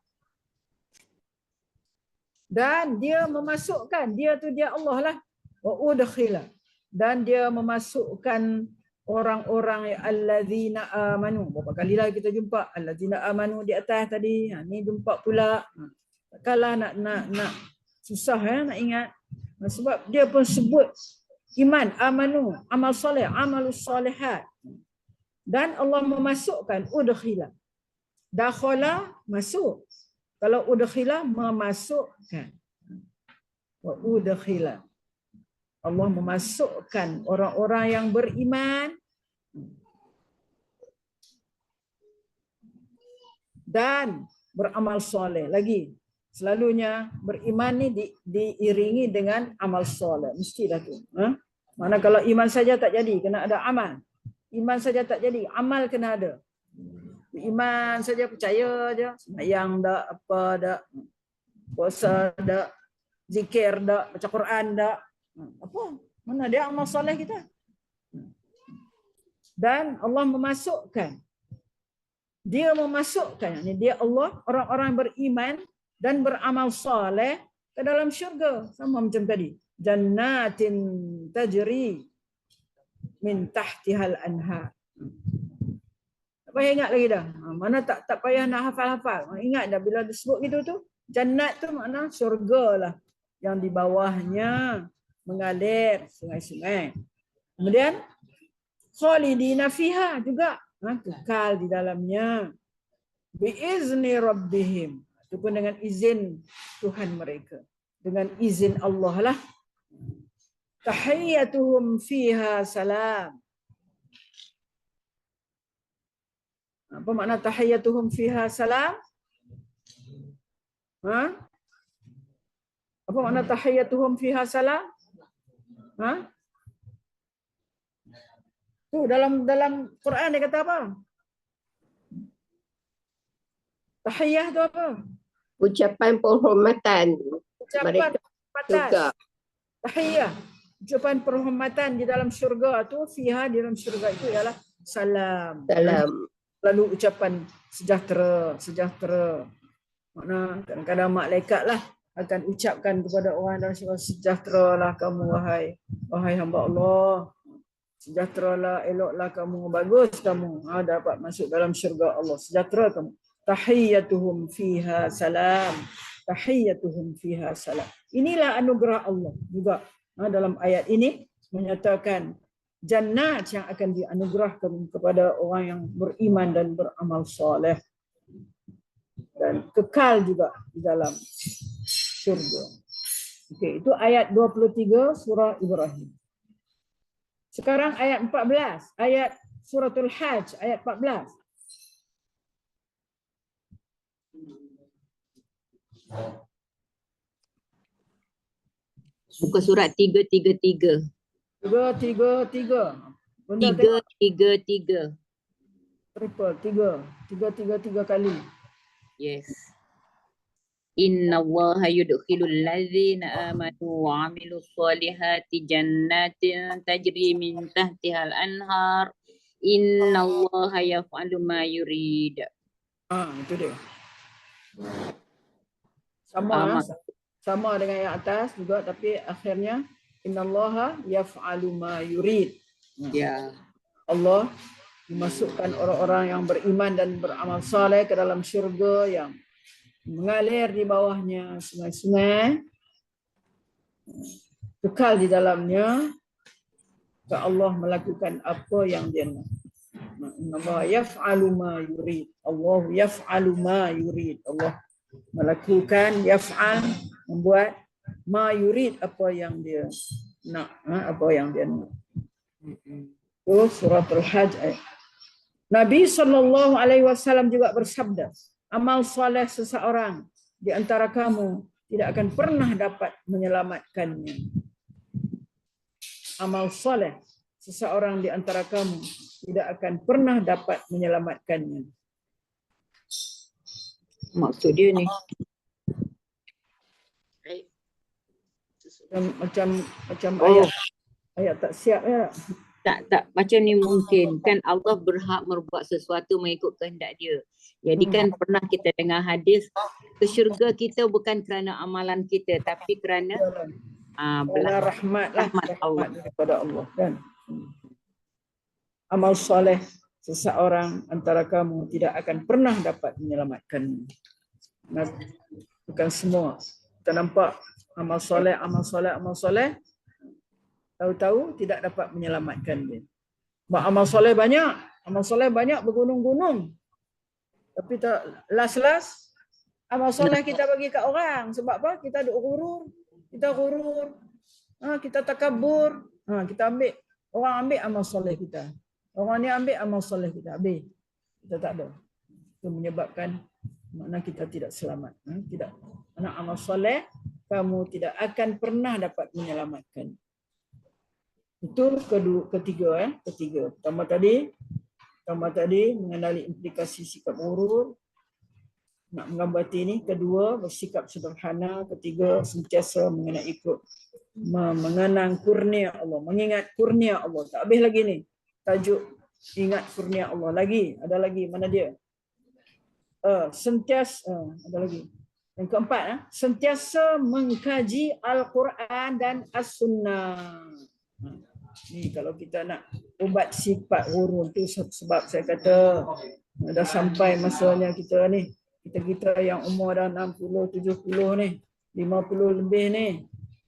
dan dia memasukkan, dia tu dia Allah lah. Wa udkhila. Dan dia memasukkan orang-orang alladzina amanu. Berapa kali lah kita jumpa alladzina amanu di atas tadi. Ni jumpa pula. Kalau nak susah nak ingat. Sebab dia pun sebut iman, amanu, amal soleh, amalus solehat. Dan Allah memasukkan udkhila. Dakhala masuk. Kalau udkhila memasukkan. Wa udkhila. Allah memasukkan orang-orang yang beriman dan beramal soleh. Lagi selalunya beriman ni diiringi dengan amal soleh. Mestilah tu. Mana kalau iman saja tak jadi, kena ada amal. Iman saja tak jadi, amal kena ada. Iman saja percaya aja, sembahyang dak, apa dak, puasa dak, zikir dak, baca Quran dak. Apa? Mana dia amal soleh kita? Dan Allah memasukkan. Dia memasukkan, ini dia Allah, orang-orang beriman dan beramal soleh ke dalam syurga. Sama macam tadi. Jannatin tajri min tahtihal anhar. Tak payah ingat lagi dah. Mana tak payah nak hafal-hafal. Ingat dah bila disebut gitu tu. Jannat tu makna syurga lah. Yang di bawahnya mengalir sungai-sungai. Kemudian khalidina fiha juga, kekal di dalamnya. Biizni rabbihim, itu pun dengan izin Tuhan mereka, dengan izin Allah lah. Tahiyyatuhum fiha salam. Apa makna tahiyyatuhum fiha salam? Ha? Apa makna tahiyyatuhum fiha salam? Ha? Tu dalam Quran dia kata apa? Tahiyyah tu apa? Ucapan penghormatan Ucapan mereka penghormatan. juga. Tahiyyah. Ucapan penghormatan di dalam syurga tu, fiha di dalam syurga itu ialah salam. Salam. Lalu ucapan sejahtera, sejahtera. Makna kadang-kadang malaikat lah akan ucapkan kepada orang dalam syurga, sejahteralah kamu wahai hamba Allah. Sejahteralah, eloklah kamu, bagus kamu. Dapat masuk dalam syurga Allah. Sejahtera kamu. Tahiyyatuhum fiha salam. Tahiyyatuhum fiha salam. Inilah anugerah Allah juga. Dalam ayat ini menyatakan jannat yang akan dianugerahkan kepada orang yang beriman dan beramal soleh. Dan kekal juga di dalam syurga. Okey, itu ayat 23 surah Ibrahim. Sekarang ayat 14, ayat suratul Hajj, ayat 14. Muka surat 333. 333. Bunda tengok 333. triple 3 kali. Yes. Inna Allaha yudkhilul ladzina amanu wa amilus solihati jannatin tajri min tahtihal anhar. Inna Allaha yaf'alu ma yurid. Itu dia. Sama dengan yang atas juga, tapi akhirnya innallaha yaf'alu ma yurid. Ya. Allah memasukkan orang-orang yang beriman dan beramal saleh ke dalam syurga yang mengalir di bawahnya sungai-sungai, kekal di dalamnya. Allah melakukan apa yang dia nak. Allah yaf'alu ma yurid. Allah yaf'alu ma yurid. Allah melakukan, yaf'al, membuat, ma yurid, apa yang dia nak, apa yang dia nak. Itu suratul Hajj. Nabi SAW juga bersabda, amal soleh seseorang di antara kamu tidak akan pernah dapat menyelamatkannya. Amal soleh seseorang di antara kamu tidak akan pernah dapat menyelamatkannya. Maksud dia ni. Macam Oh. ayat tak siap ya. Tak macam ni mungkin kan Allah berhak berbuat sesuatu mengikut kehendak dia. Jadi kan pernah kita dengar hadis ke syurga kita bukan kerana amalan kita tapi kerana rahmat Allah daripada Allah kan. Amal soleh seseorang antara kamu tidak akan pernah dapat menyelamatkannya. Bukan semua. Kita nampak amal soleh, tahu-tahu tidak dapat menyelamatkan dia. Amal soleh banyak bergunung-gunung. Tapi last amal soleh kita bagi kat orang. Sebab apa? Kita duk gurur. Kita takabur. Kita ambil. Orang ambil amal soleh kita. Orang ni ambil amal soleh kita. Habis. Kita tak ada. Itu menyebabkan makna kita tidak selamat. Tidak. Anak amal soleh, kamu tidak akan pernah dapat menyelamatkan. Itu ketiga. Pertama tadi mengenali implikasi sikap gurur, nak mengamati ini. Kedua, bersikap sederhana. Ketiga, sentiasa mengenai mengenang kurnia Allah, mengingat kurnia Allah. Tak habis lagi ni. Tajuk ingat kurnia Allah. Ada lagi. Mana dia? Ada lagi. Yang keempat, sentiasa mengkaji Al-Quran dan As-Sunnah. Ni kalau kita nak ubat sifat gurur tu, sebab saya kata dah sampai masanya kita ni, kita yang umur dah 60, 70 ni, 50 lebih ni,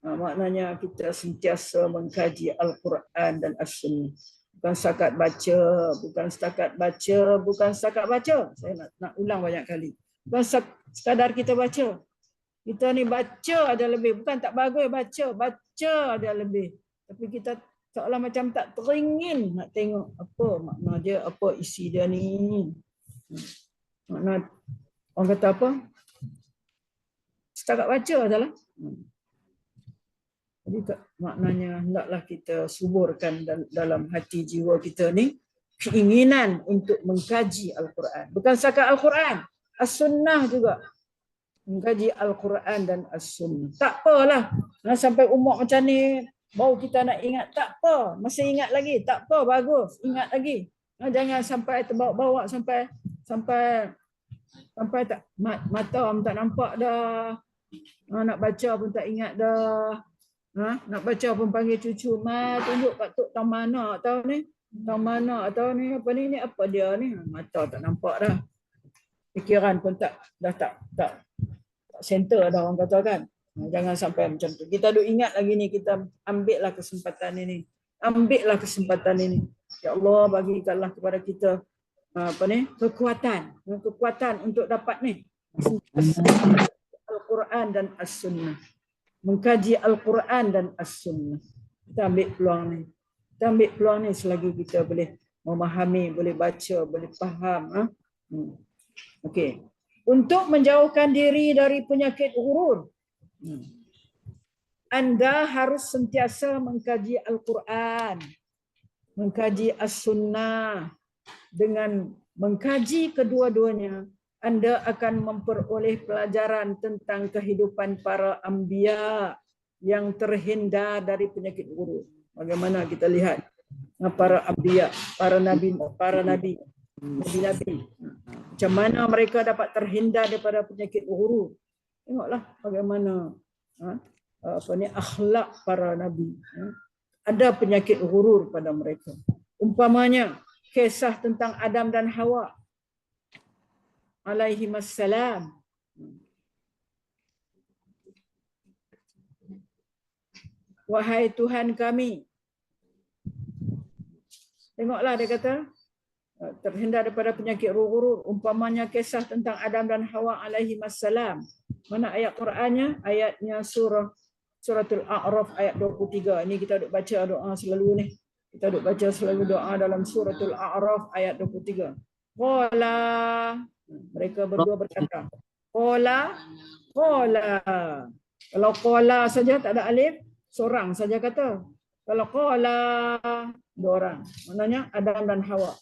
Maknanya kita sentiasa mengkaji Al-Quran dan As-Sunnah. Bukan setakat baca, bukan setakat baca, bukan setakat baca. Saya nak ulang banyak kali. Bukan sekadar kita baca. Kita ni baca ada lebih. Bukan tak bagus baca ada lebih. Tapi kita seolah macam tak teringin nak tengok apa makna dia, apa isi dia ni. Makna orang kata apa? Setakat baca adalah. Jadi maknanya hendaklah kita suburkan dalam hati jiwa kita ni keinginan untuk mengkaji Al-Quran. Bukan setakat Al-Quran, As-Sunnah juga. Mengkaji Al-Quran dan As-Sunnah. Tak apalah. Sampai umur macam ni baru kita nak ingat. Tak apa. Masih ingat lagi. Tak apa. Bagus. Ingat lagi. Jangan sampai terbawa-bawa sampai tak mata tak nampak dah. Nak baca pun tak ingat dah. Nak baca pun panggil cucu, tunjuk kat tok tang mana tahu ni. Tang mana tahu ni apa ni apa dia ni. Mata tak nampak dah. Fikiran pun tak center dah orang kata kan. Jangan sampai macam tu. Kita duk ingat lagi ni, kita ambillah kesempatan ini. Ambillah kesempatan ini. Ya Allah, bagikanlah kepada kita kekuatan untuk dapat ni Al-Quran dan As-Sunnah. Mengkaji Al-Quran dan As-Sunnah. Kita ambil peluang ni. Kita ambil peluang ni selagi kita boleh memahami, boleh baca, boleh faham. Okey. Untuk menjauhkan diri dari penyakit ghurur, Anda harus sentiasa mengkaji Al-Quran, mengkaji As-Sunnah. Dengan mengkaji kedua-duanya, Anda akan memperoleh pelajaran tentang kehidupan para anbiya yang terhindar dari penyakit ghurur. Bagaimana kita lihat para anbiya, para nabi. Macam mana mereka dapat terhindar daripada penyakit ghurur. Tengoklah bagaimana akhlak para nabi. Ada penyakit ghurur pada mereka. Umpamanya kisah tentang Adam dan Hawa alaihimassalam. Wahai Tuhan kami. Tengoklah dia kata terhindar daripada penyakit ghurur. Umpamanya kisah tentang Adam dan Hawa alaihimassalam. Mana ayat Qurannya? Ayatnya suratul A'raf ayat 23. Ini kita duk baca doa selalu ni. Kita duk baca selalu doa dalam suratul A'raf ayat 23. Qala, mereka berdua berkata. Qala. Kalau qala saja tak ada alif, seorang saja kata. Kalau qala, dua orang. Maknanya Adam dan Hawa.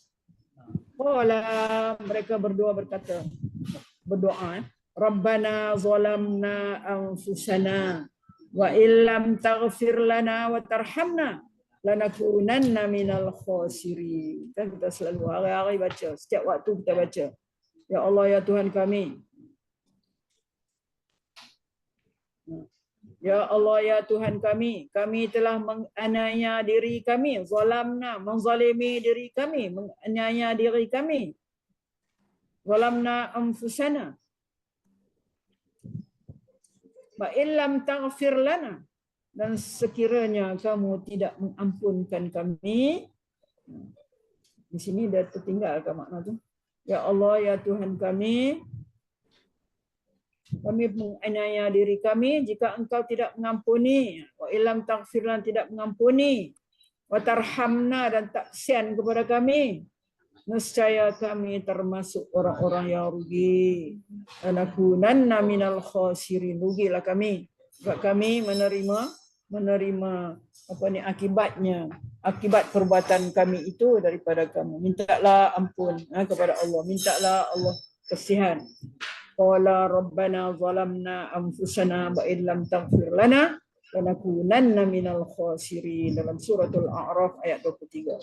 Qala, mereka berdua berkata. Berdoa. Rabbana zalamna anfusana wa illam taghfir lana wa tarhamna lanakunanna minal khasirin. Kan kita selalu hari-hari baca, setiap waktu kita baca. Ya Allah, ya Tuhan kami. Ya Allah, ya Tuhan kami. Kami telah menganiaya diri kami. Zalamna, menzalimi diri kami. Menganiaya diri kami. Zalamna anfusana. Wa illam taghfir lana. Dan sekiranya kamu tidak mengampunkan kami. Di sini dah tertinggal ke makna tu. Ya Allah, ya Tuhan kami. Kami menganiaya diri kami jika engkau tidak mengampuni. Wa illam taghfir lana, tidak mengampuni. Wa tarhamna, dan tak kasihan kepada kami. Nescaya kami termasuk orang-orang yang rugi. Lanakunanna minal khasirin. Rugilah kami. Sebab kami menerima akibatnya, akibat perbuatan kami itu daripada kamu. Mintalah ampun kepada Allah. Mintalah Allah kasihan. Qala rabbana zalamna anfusana wa illam taghfir lana lanakunanna minal khasirin. Dalam suratul A'raf ayat 23.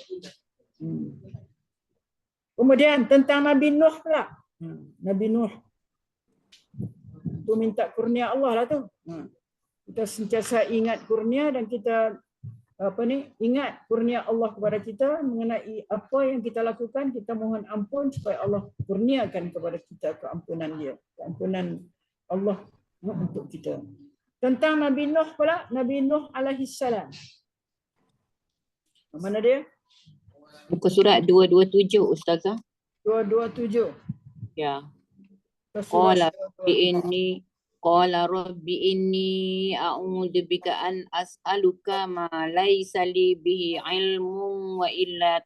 Kemudian tentang Nabi Nuh pula. Nabi Nuh tu minta kurnia Allah lah tu. Kita sentiasa ingat kurnia dan kita ingat kurnia Allah kepada kita mengenai apa yang kita lakukan. Kita mohon ampun supaya Allah kurniakan kepada kita keampunan dia, keampunan Allah untuk kita. Tentang Nabi Nuh pula, Nabi Nuh alaihi salam. Mana dia? Muka surat 227 Ustazah. 227. Ya. Surah Qala rabbi inni a'udzu bika an as'aluka ma laisa li bihi ilmun wa illa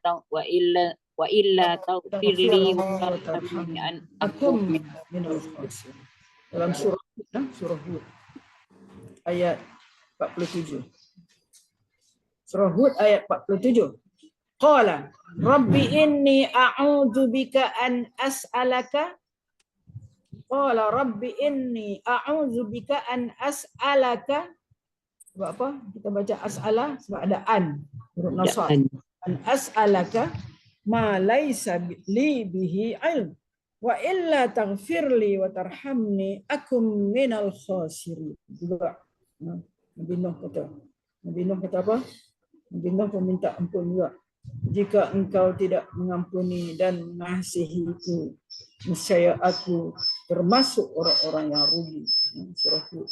taghfir li wa tarhamni an akum akum minal khasirin. Dalam surah surah Hud ayat 47. Surah Hud ayat 47. Qala rabbi inni a'udzu bika an as'alaka. Qala rabbi inni a'udzu bika an as'alaka. Sebab apa? Kita baca as'ala sebab ada an, huruf nasab. An as'alaka ma laisa li bihi ilm wa illa taghfirli wa tarhamni akum minal khasirin. Juga Nabi Nuh kata. Nabi Nuh kata apa? Nabi Nuh meminta ampun juga. Jika engkau tidak mengampuni dan mengasihiku, niscaya aku termasuk orang-orang yang rugi. Surah Hud.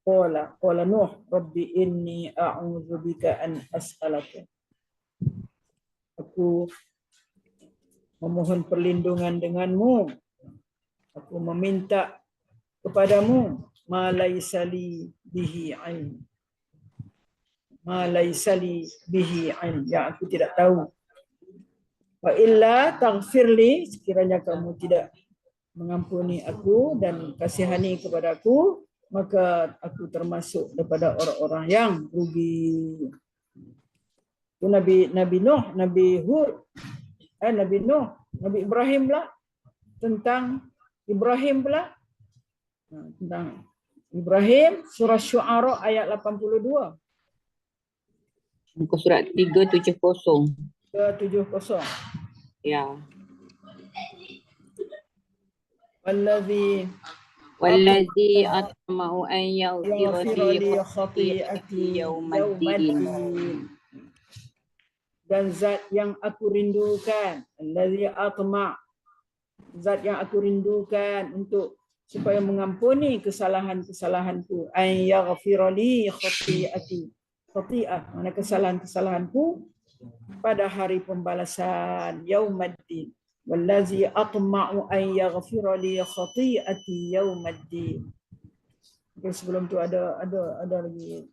Qala Nuh rabbi inni a'udzu bika an as'alaka. Aku memohon perlindungan denganmu. Aku meminta kepadamu ma laisa li bihi ilm. Ma laisa li bihi ilm, yang aku tidak tahu. Wa illa taghfirli, sekiranya kamu tidak mengampuni aku dan kasihani kepadaku, maka aku termasuk daripada orang-orang yang rugi. Itu Nabi Nuh, Nabi Hud, Nabi Nuh, Nabi Ibrahim pula, tentang Ibrahim pula. Tentang Ibrahim, surah Syu'ara ayat 82. Muka surat 370. 370. Ya. Wallazi atma'u an yaghfira li khati'ati yaumaddin. Dan zat yang aku rindukan, allazi atma', zat yang aku rindukan untuk supaya mengampuni kesalahan-kesalahanku, an yaghfira li khati'ati. Khati'ah, mana kesalahan-kesalahanku pada hari pembalasan yaumaddin. Wallazi atma'u an yaghfira li khati'ati yaumaddin. Terus sebelum tu ada lagi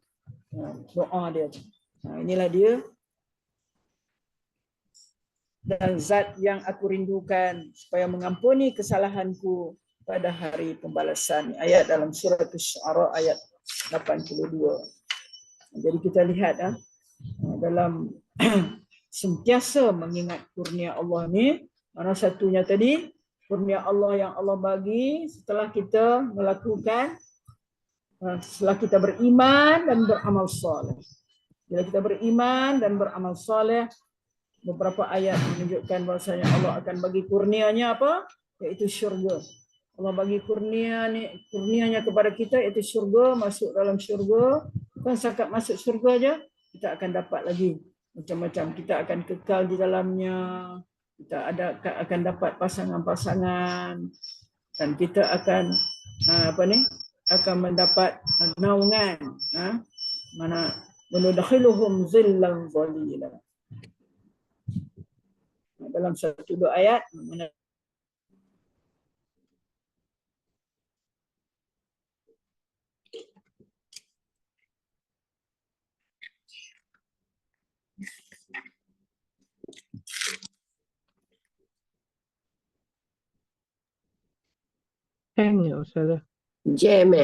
doa dia. Inilah dia. Dan zat yang aku rindukan supaya mengampuni kesalahanku pada hari pembalasan. Ayat dalam surah Asy-Syu'ara ayat 82. Jadi kita lihat dalam sentiasa mengingat kurnia Allah ni, mana satunya tadi kurnia Allah yang Allah bagi setelah kita melakukan, setelah kita beriman dan beramal soleh. Bila kita beriman dan beramal soleh, beberapa ayat menunjukkan bahasanya Allah akan bagi kurnianya apa? Iaitu syurga. Allah bagi kurnianya kepada kita iaitu syurga, masuk dalam syurga. Bukan setakat masuk syurga aja, kita akan dapat lagi macam-macam. Kita akan kekal di dalamnya. Kita akan dapat pasangan-pasangan dan kita akan akan mendapat naungan. Mana menudkhiluhum zillan dhalila. Dalam satu dua ayat Hang ya Ustazah. Jam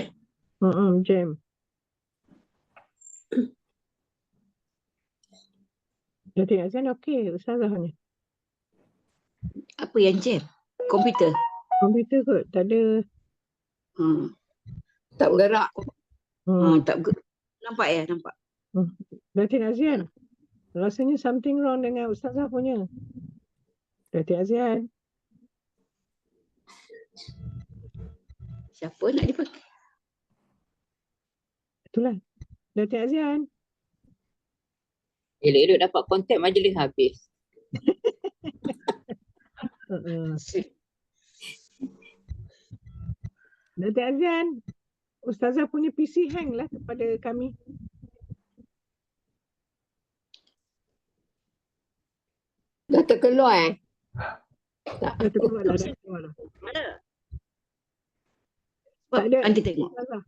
Jam. Jadi azan okey Ustazah ni. Apa yang jam? Komputer. Komputer kot, tak ada. Tak bergerak. Tak nampak ya, nampak. Datin Azian. Rasanya something wrong dengan Ustazah punya. Datin Azian. Siapa nak dipakai? Itulah. Datin Azian. Elok-elok dapat kontak majlis habis. Datin Azian. Ustazah punya PC hang lah kepada kami. Dah terkeluar Dah terkeluar dah, dah keluar dah. Mana? Tak ada. Nanti tengok. Ustazah.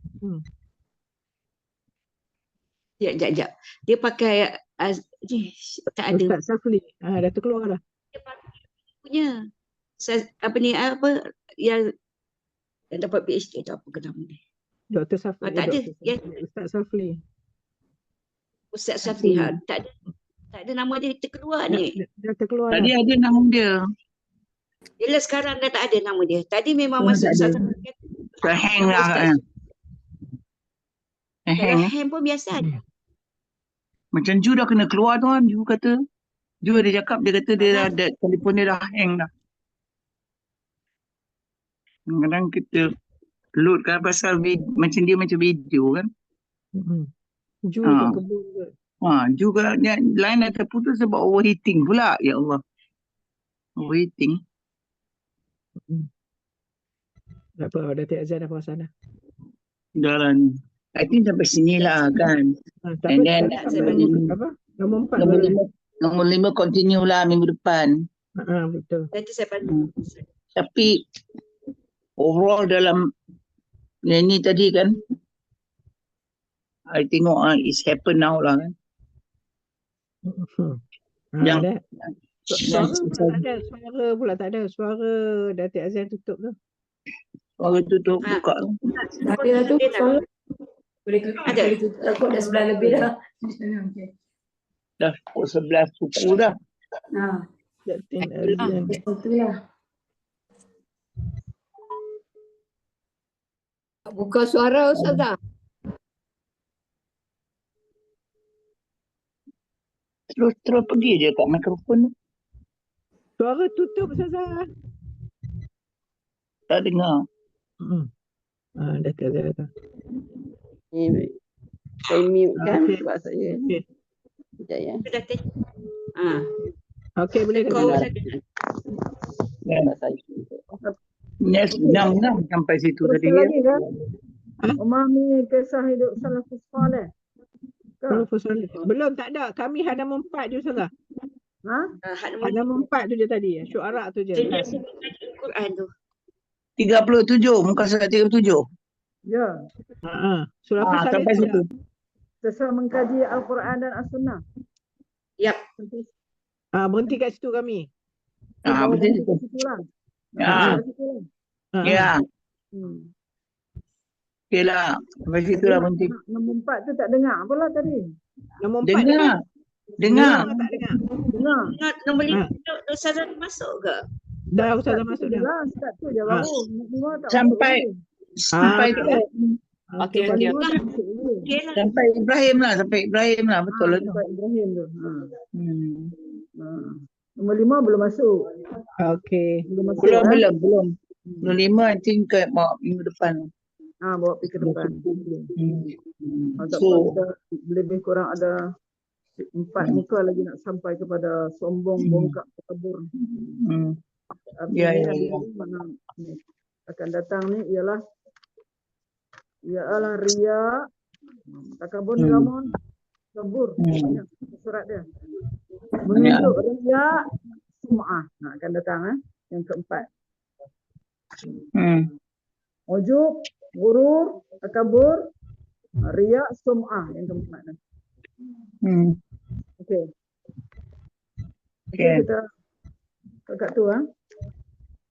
Sekejap. Dia pakai tak ada. Ustaz Safli. Dah terkeluar dah. Dia pakai punya. Yang dapat PhD atau apa ke nama dia? Dr. Safli. Tak ada. Ya, Ustaz Safli. Ustaz Safi. Tak ada nama dia terkeluar ni. Dah terkeluar Tadi dah. ada nama dia. Yelah sekarang dah tak ada nama dia. Tadi memang Oh, masuk tak ada. Ustaz Safi. Dah hang lah kan. Kalau Hang. hand pun biasa ada. Macam Ju dah kena keluar tu kan. Ju kata. Ju ada cakap, dia kata dia dah ada telefon dia dah hang dah. Kadang-kadang kita load kan pasal macam dia macam video kan. Ju Ah. kat kebun ke. Juga line dah terputus sebab overheating pula. Ya Allah. Overheating. Tak apa, Datuk Azan dah perasan dah. Dah lah ni. I think sampai sini lah kan. Tak And apa, then tadi sampai nombor 4 nombor boleh. 5, nombor 5 continue lah minggu depan. Betul. Nanti saya bantu. Tapi overall dalam yang ni tadi kan, I tengok it's happen now lah kan. Yang- Suara pula tak ada. Suara pula tak ada. Suara Datuk Azan tutup tu. Orang tutup buka. Ada tu soalan. Ada. Takut dah 9 lebih dah. Dah pukul 11 suku dah. Datin Azan. Buka suara Ustazah. Terus pergi je kat mikrofon. Suara tutup Ustazah. Tak dengar. Datuk Azan datang. Saya mute kan Okey. sebab saya. Okey. Sekejap ya. Dah tengok. Okey, boleh Kau kata. Sebab saya. Yes, 6 sampai situ tadi ya. lagi kan? Memahami kisah hidup salafus saleh. Belum, tak ada. Kami halaman 4 je Ustazah. Halaman 4 tu je tadi. Syuara tu je. Dia sebutkan Al-Quran tu. 37, muka surat 37. Ya. Surah Al-Salih Sampai tu situ. Sesuai mengkaji Al-Quran dan As-Sunnah. Yap. berhenti kat situ kami. Betul situ. Ya. Ya. Okey lah. Sampai situ lah berhenti. Nombor 4 tu tak dengar pula tadi. Nombor 4 Dengar. Dengar. tak dengar. Dengar. Nombor 5 Ustazah masuk ke? Dah Ustazah masuk dah. Dah, start tu je baru. Nombor 5 tak Sampai masuk lagi. Okey. Nombor 5 masuk lagi. Okey lah. sampai Ibrahim lah. Betul lah tu. Sampai Ibrahim tu. Hmm. Nombor 5 belum masuk. Okey. Belum masuk. Belum. Nombor 5 I think minggu depan. Bawa pergi ke depan. Tak So, apa, kita lebih kurang ada 4 muka lagi nak sampai kepada sombong bongkak takabur. Ya. Mana ni akan datang ni ialah riya, takabur ni lama takabur banyak surat dia. Menunjuk riya, sum'ah. Akan datang yang keempat. Ujub, gurur, takabur, riya, sum'ah yang keempat. Okey. Okay. Kita kat tu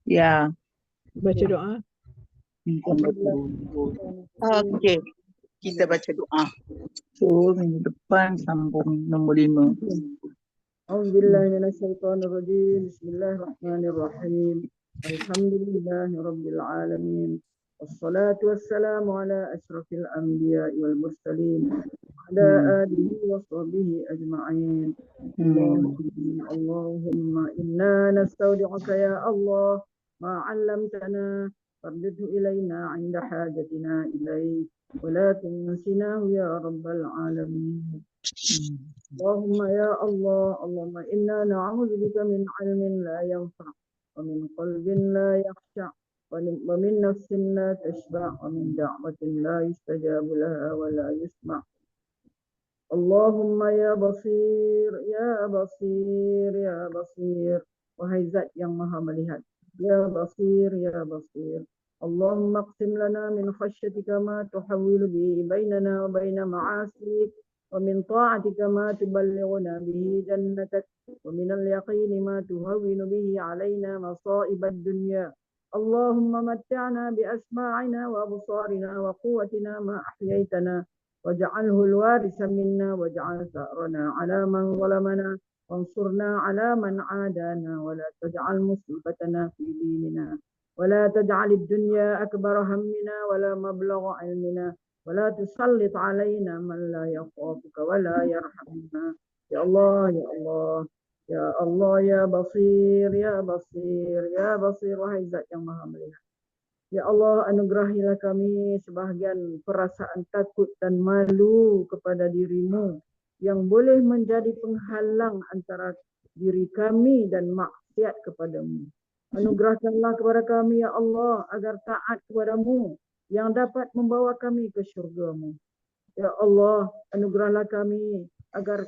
Ya. Baca doa. Okey. Kita baca doa. So, minggu depan sambung nombor 5. A'udzubillahi minasyaitonirrajim. Bismillahirrahmanirrahim. Alhamdulillahirabbil alamin. Wassalatu wassalamu ala asyrafil anbiya'i wal mursalin. Ala alihi wa sahbihi ajma'in. Allahumma inna nastaudi'uka ya Allah ma 'allamtana fardhu ilaina 'inda hajatina ilaih wa la tunsinahu ya rabbal alamin. Allahumma ya Allah, Allahumma inna na'udzubika min 'ilmin la yanfa' wa min qalbin la yakhsha' ومن نفس لا تشبع ومن دعوة لا يستجاب لها ولا يسمع. اللهم يا بصير يا بصير يا بصير. Wahai Zat yang Maha Melihat. Ya Basir ya Basir. Allahumma aqsim lana min khasyatika ma tuhawwilu bihi bainana wa baina ma'asik wa min ta'atika ma tuballighuna bihi jannatak wa min al-yaqini ma tuhawwinu bihi alaina masa'ib ad-dunya. Allahumma matti'na bi asma'ina wa absarina wa quwwatina ma ahyaytana waj'alhu al-warisa minna waj'al tha'rana 'ala man zalamana وانصرنا على من عادانا ولا تجعل مصيبتنا في ديننا ولا تجعل الدنيا أكبر همنا ولا مبلغ علمنا ولا تسلط علينا من لا يخافك ولا يرحمنا. يا الله يا الله يا الله يا بصير يا بصير يا بصير. Wahai Zat yang Maha Melihat. Ya Allah, anugerahilah kami sebahagian perasaan takut dan malu kepada dirimu yang boleh menjadi penghalang antara diri kami dan maksiat kepadamu. Anugerahkanlah kepada kami, ya Allah, agar taat kepadamu yang dapat membawa kami ke syurgamu. Ya Allah, anugerahlah kami agar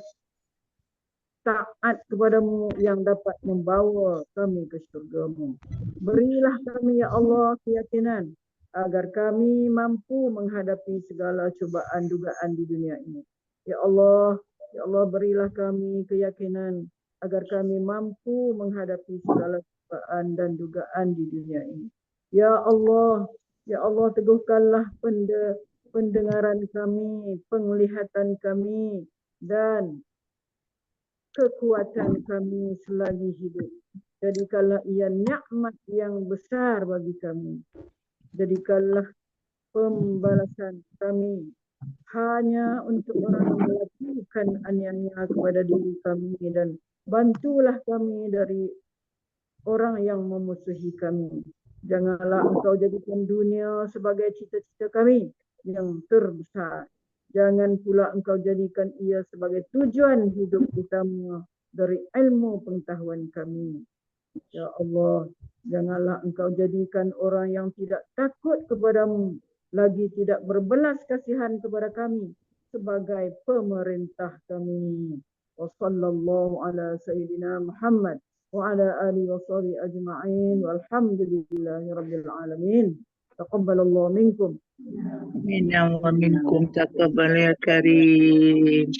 taat kepadamu yang dapat membawa kami ke syurgamu. Berilah kami, ya Allah, keyakinan agar kami mampu menghadapi segala cubaan dugaan di dunia ini. Ya Allah, berilah kami keyakinan agar kami mampu menghadapi segala cobaan dan dugaan di dunia ini. Ya Allah, teguhkanlah pendengaran kami, penglihatan kami, dan kekuatan kami selagi hidup. Jadikanlah ia nikmat yang besar bagi kami. Jadikanlah pembalasan kami hanya untuk orang yang melakukan aniaya kepada diri kami, dan bantulah kami dari orang yang memusuhi kami. Janganlah Engkau jadikan dunia sebagai cita-cita kami yang terbesar. Jangan pula Engkau jadikan ia sebagai tujuan hidup utama dari ilmu pengetahuan kami. Ya Allah, janganlah Engkau jadikan orang yang tidak takut kepadamu lagi tidak berbelas kasihan kepada kami sebagai pemerintah kami. Wa sallallahu ala sayyidina Muhammad wa ala alihi wa sahbihi ajma'in walhamdulillahi rabbil alamin. Taqabbalallahu minkum. Minna wa minkum taqabbal ya karim.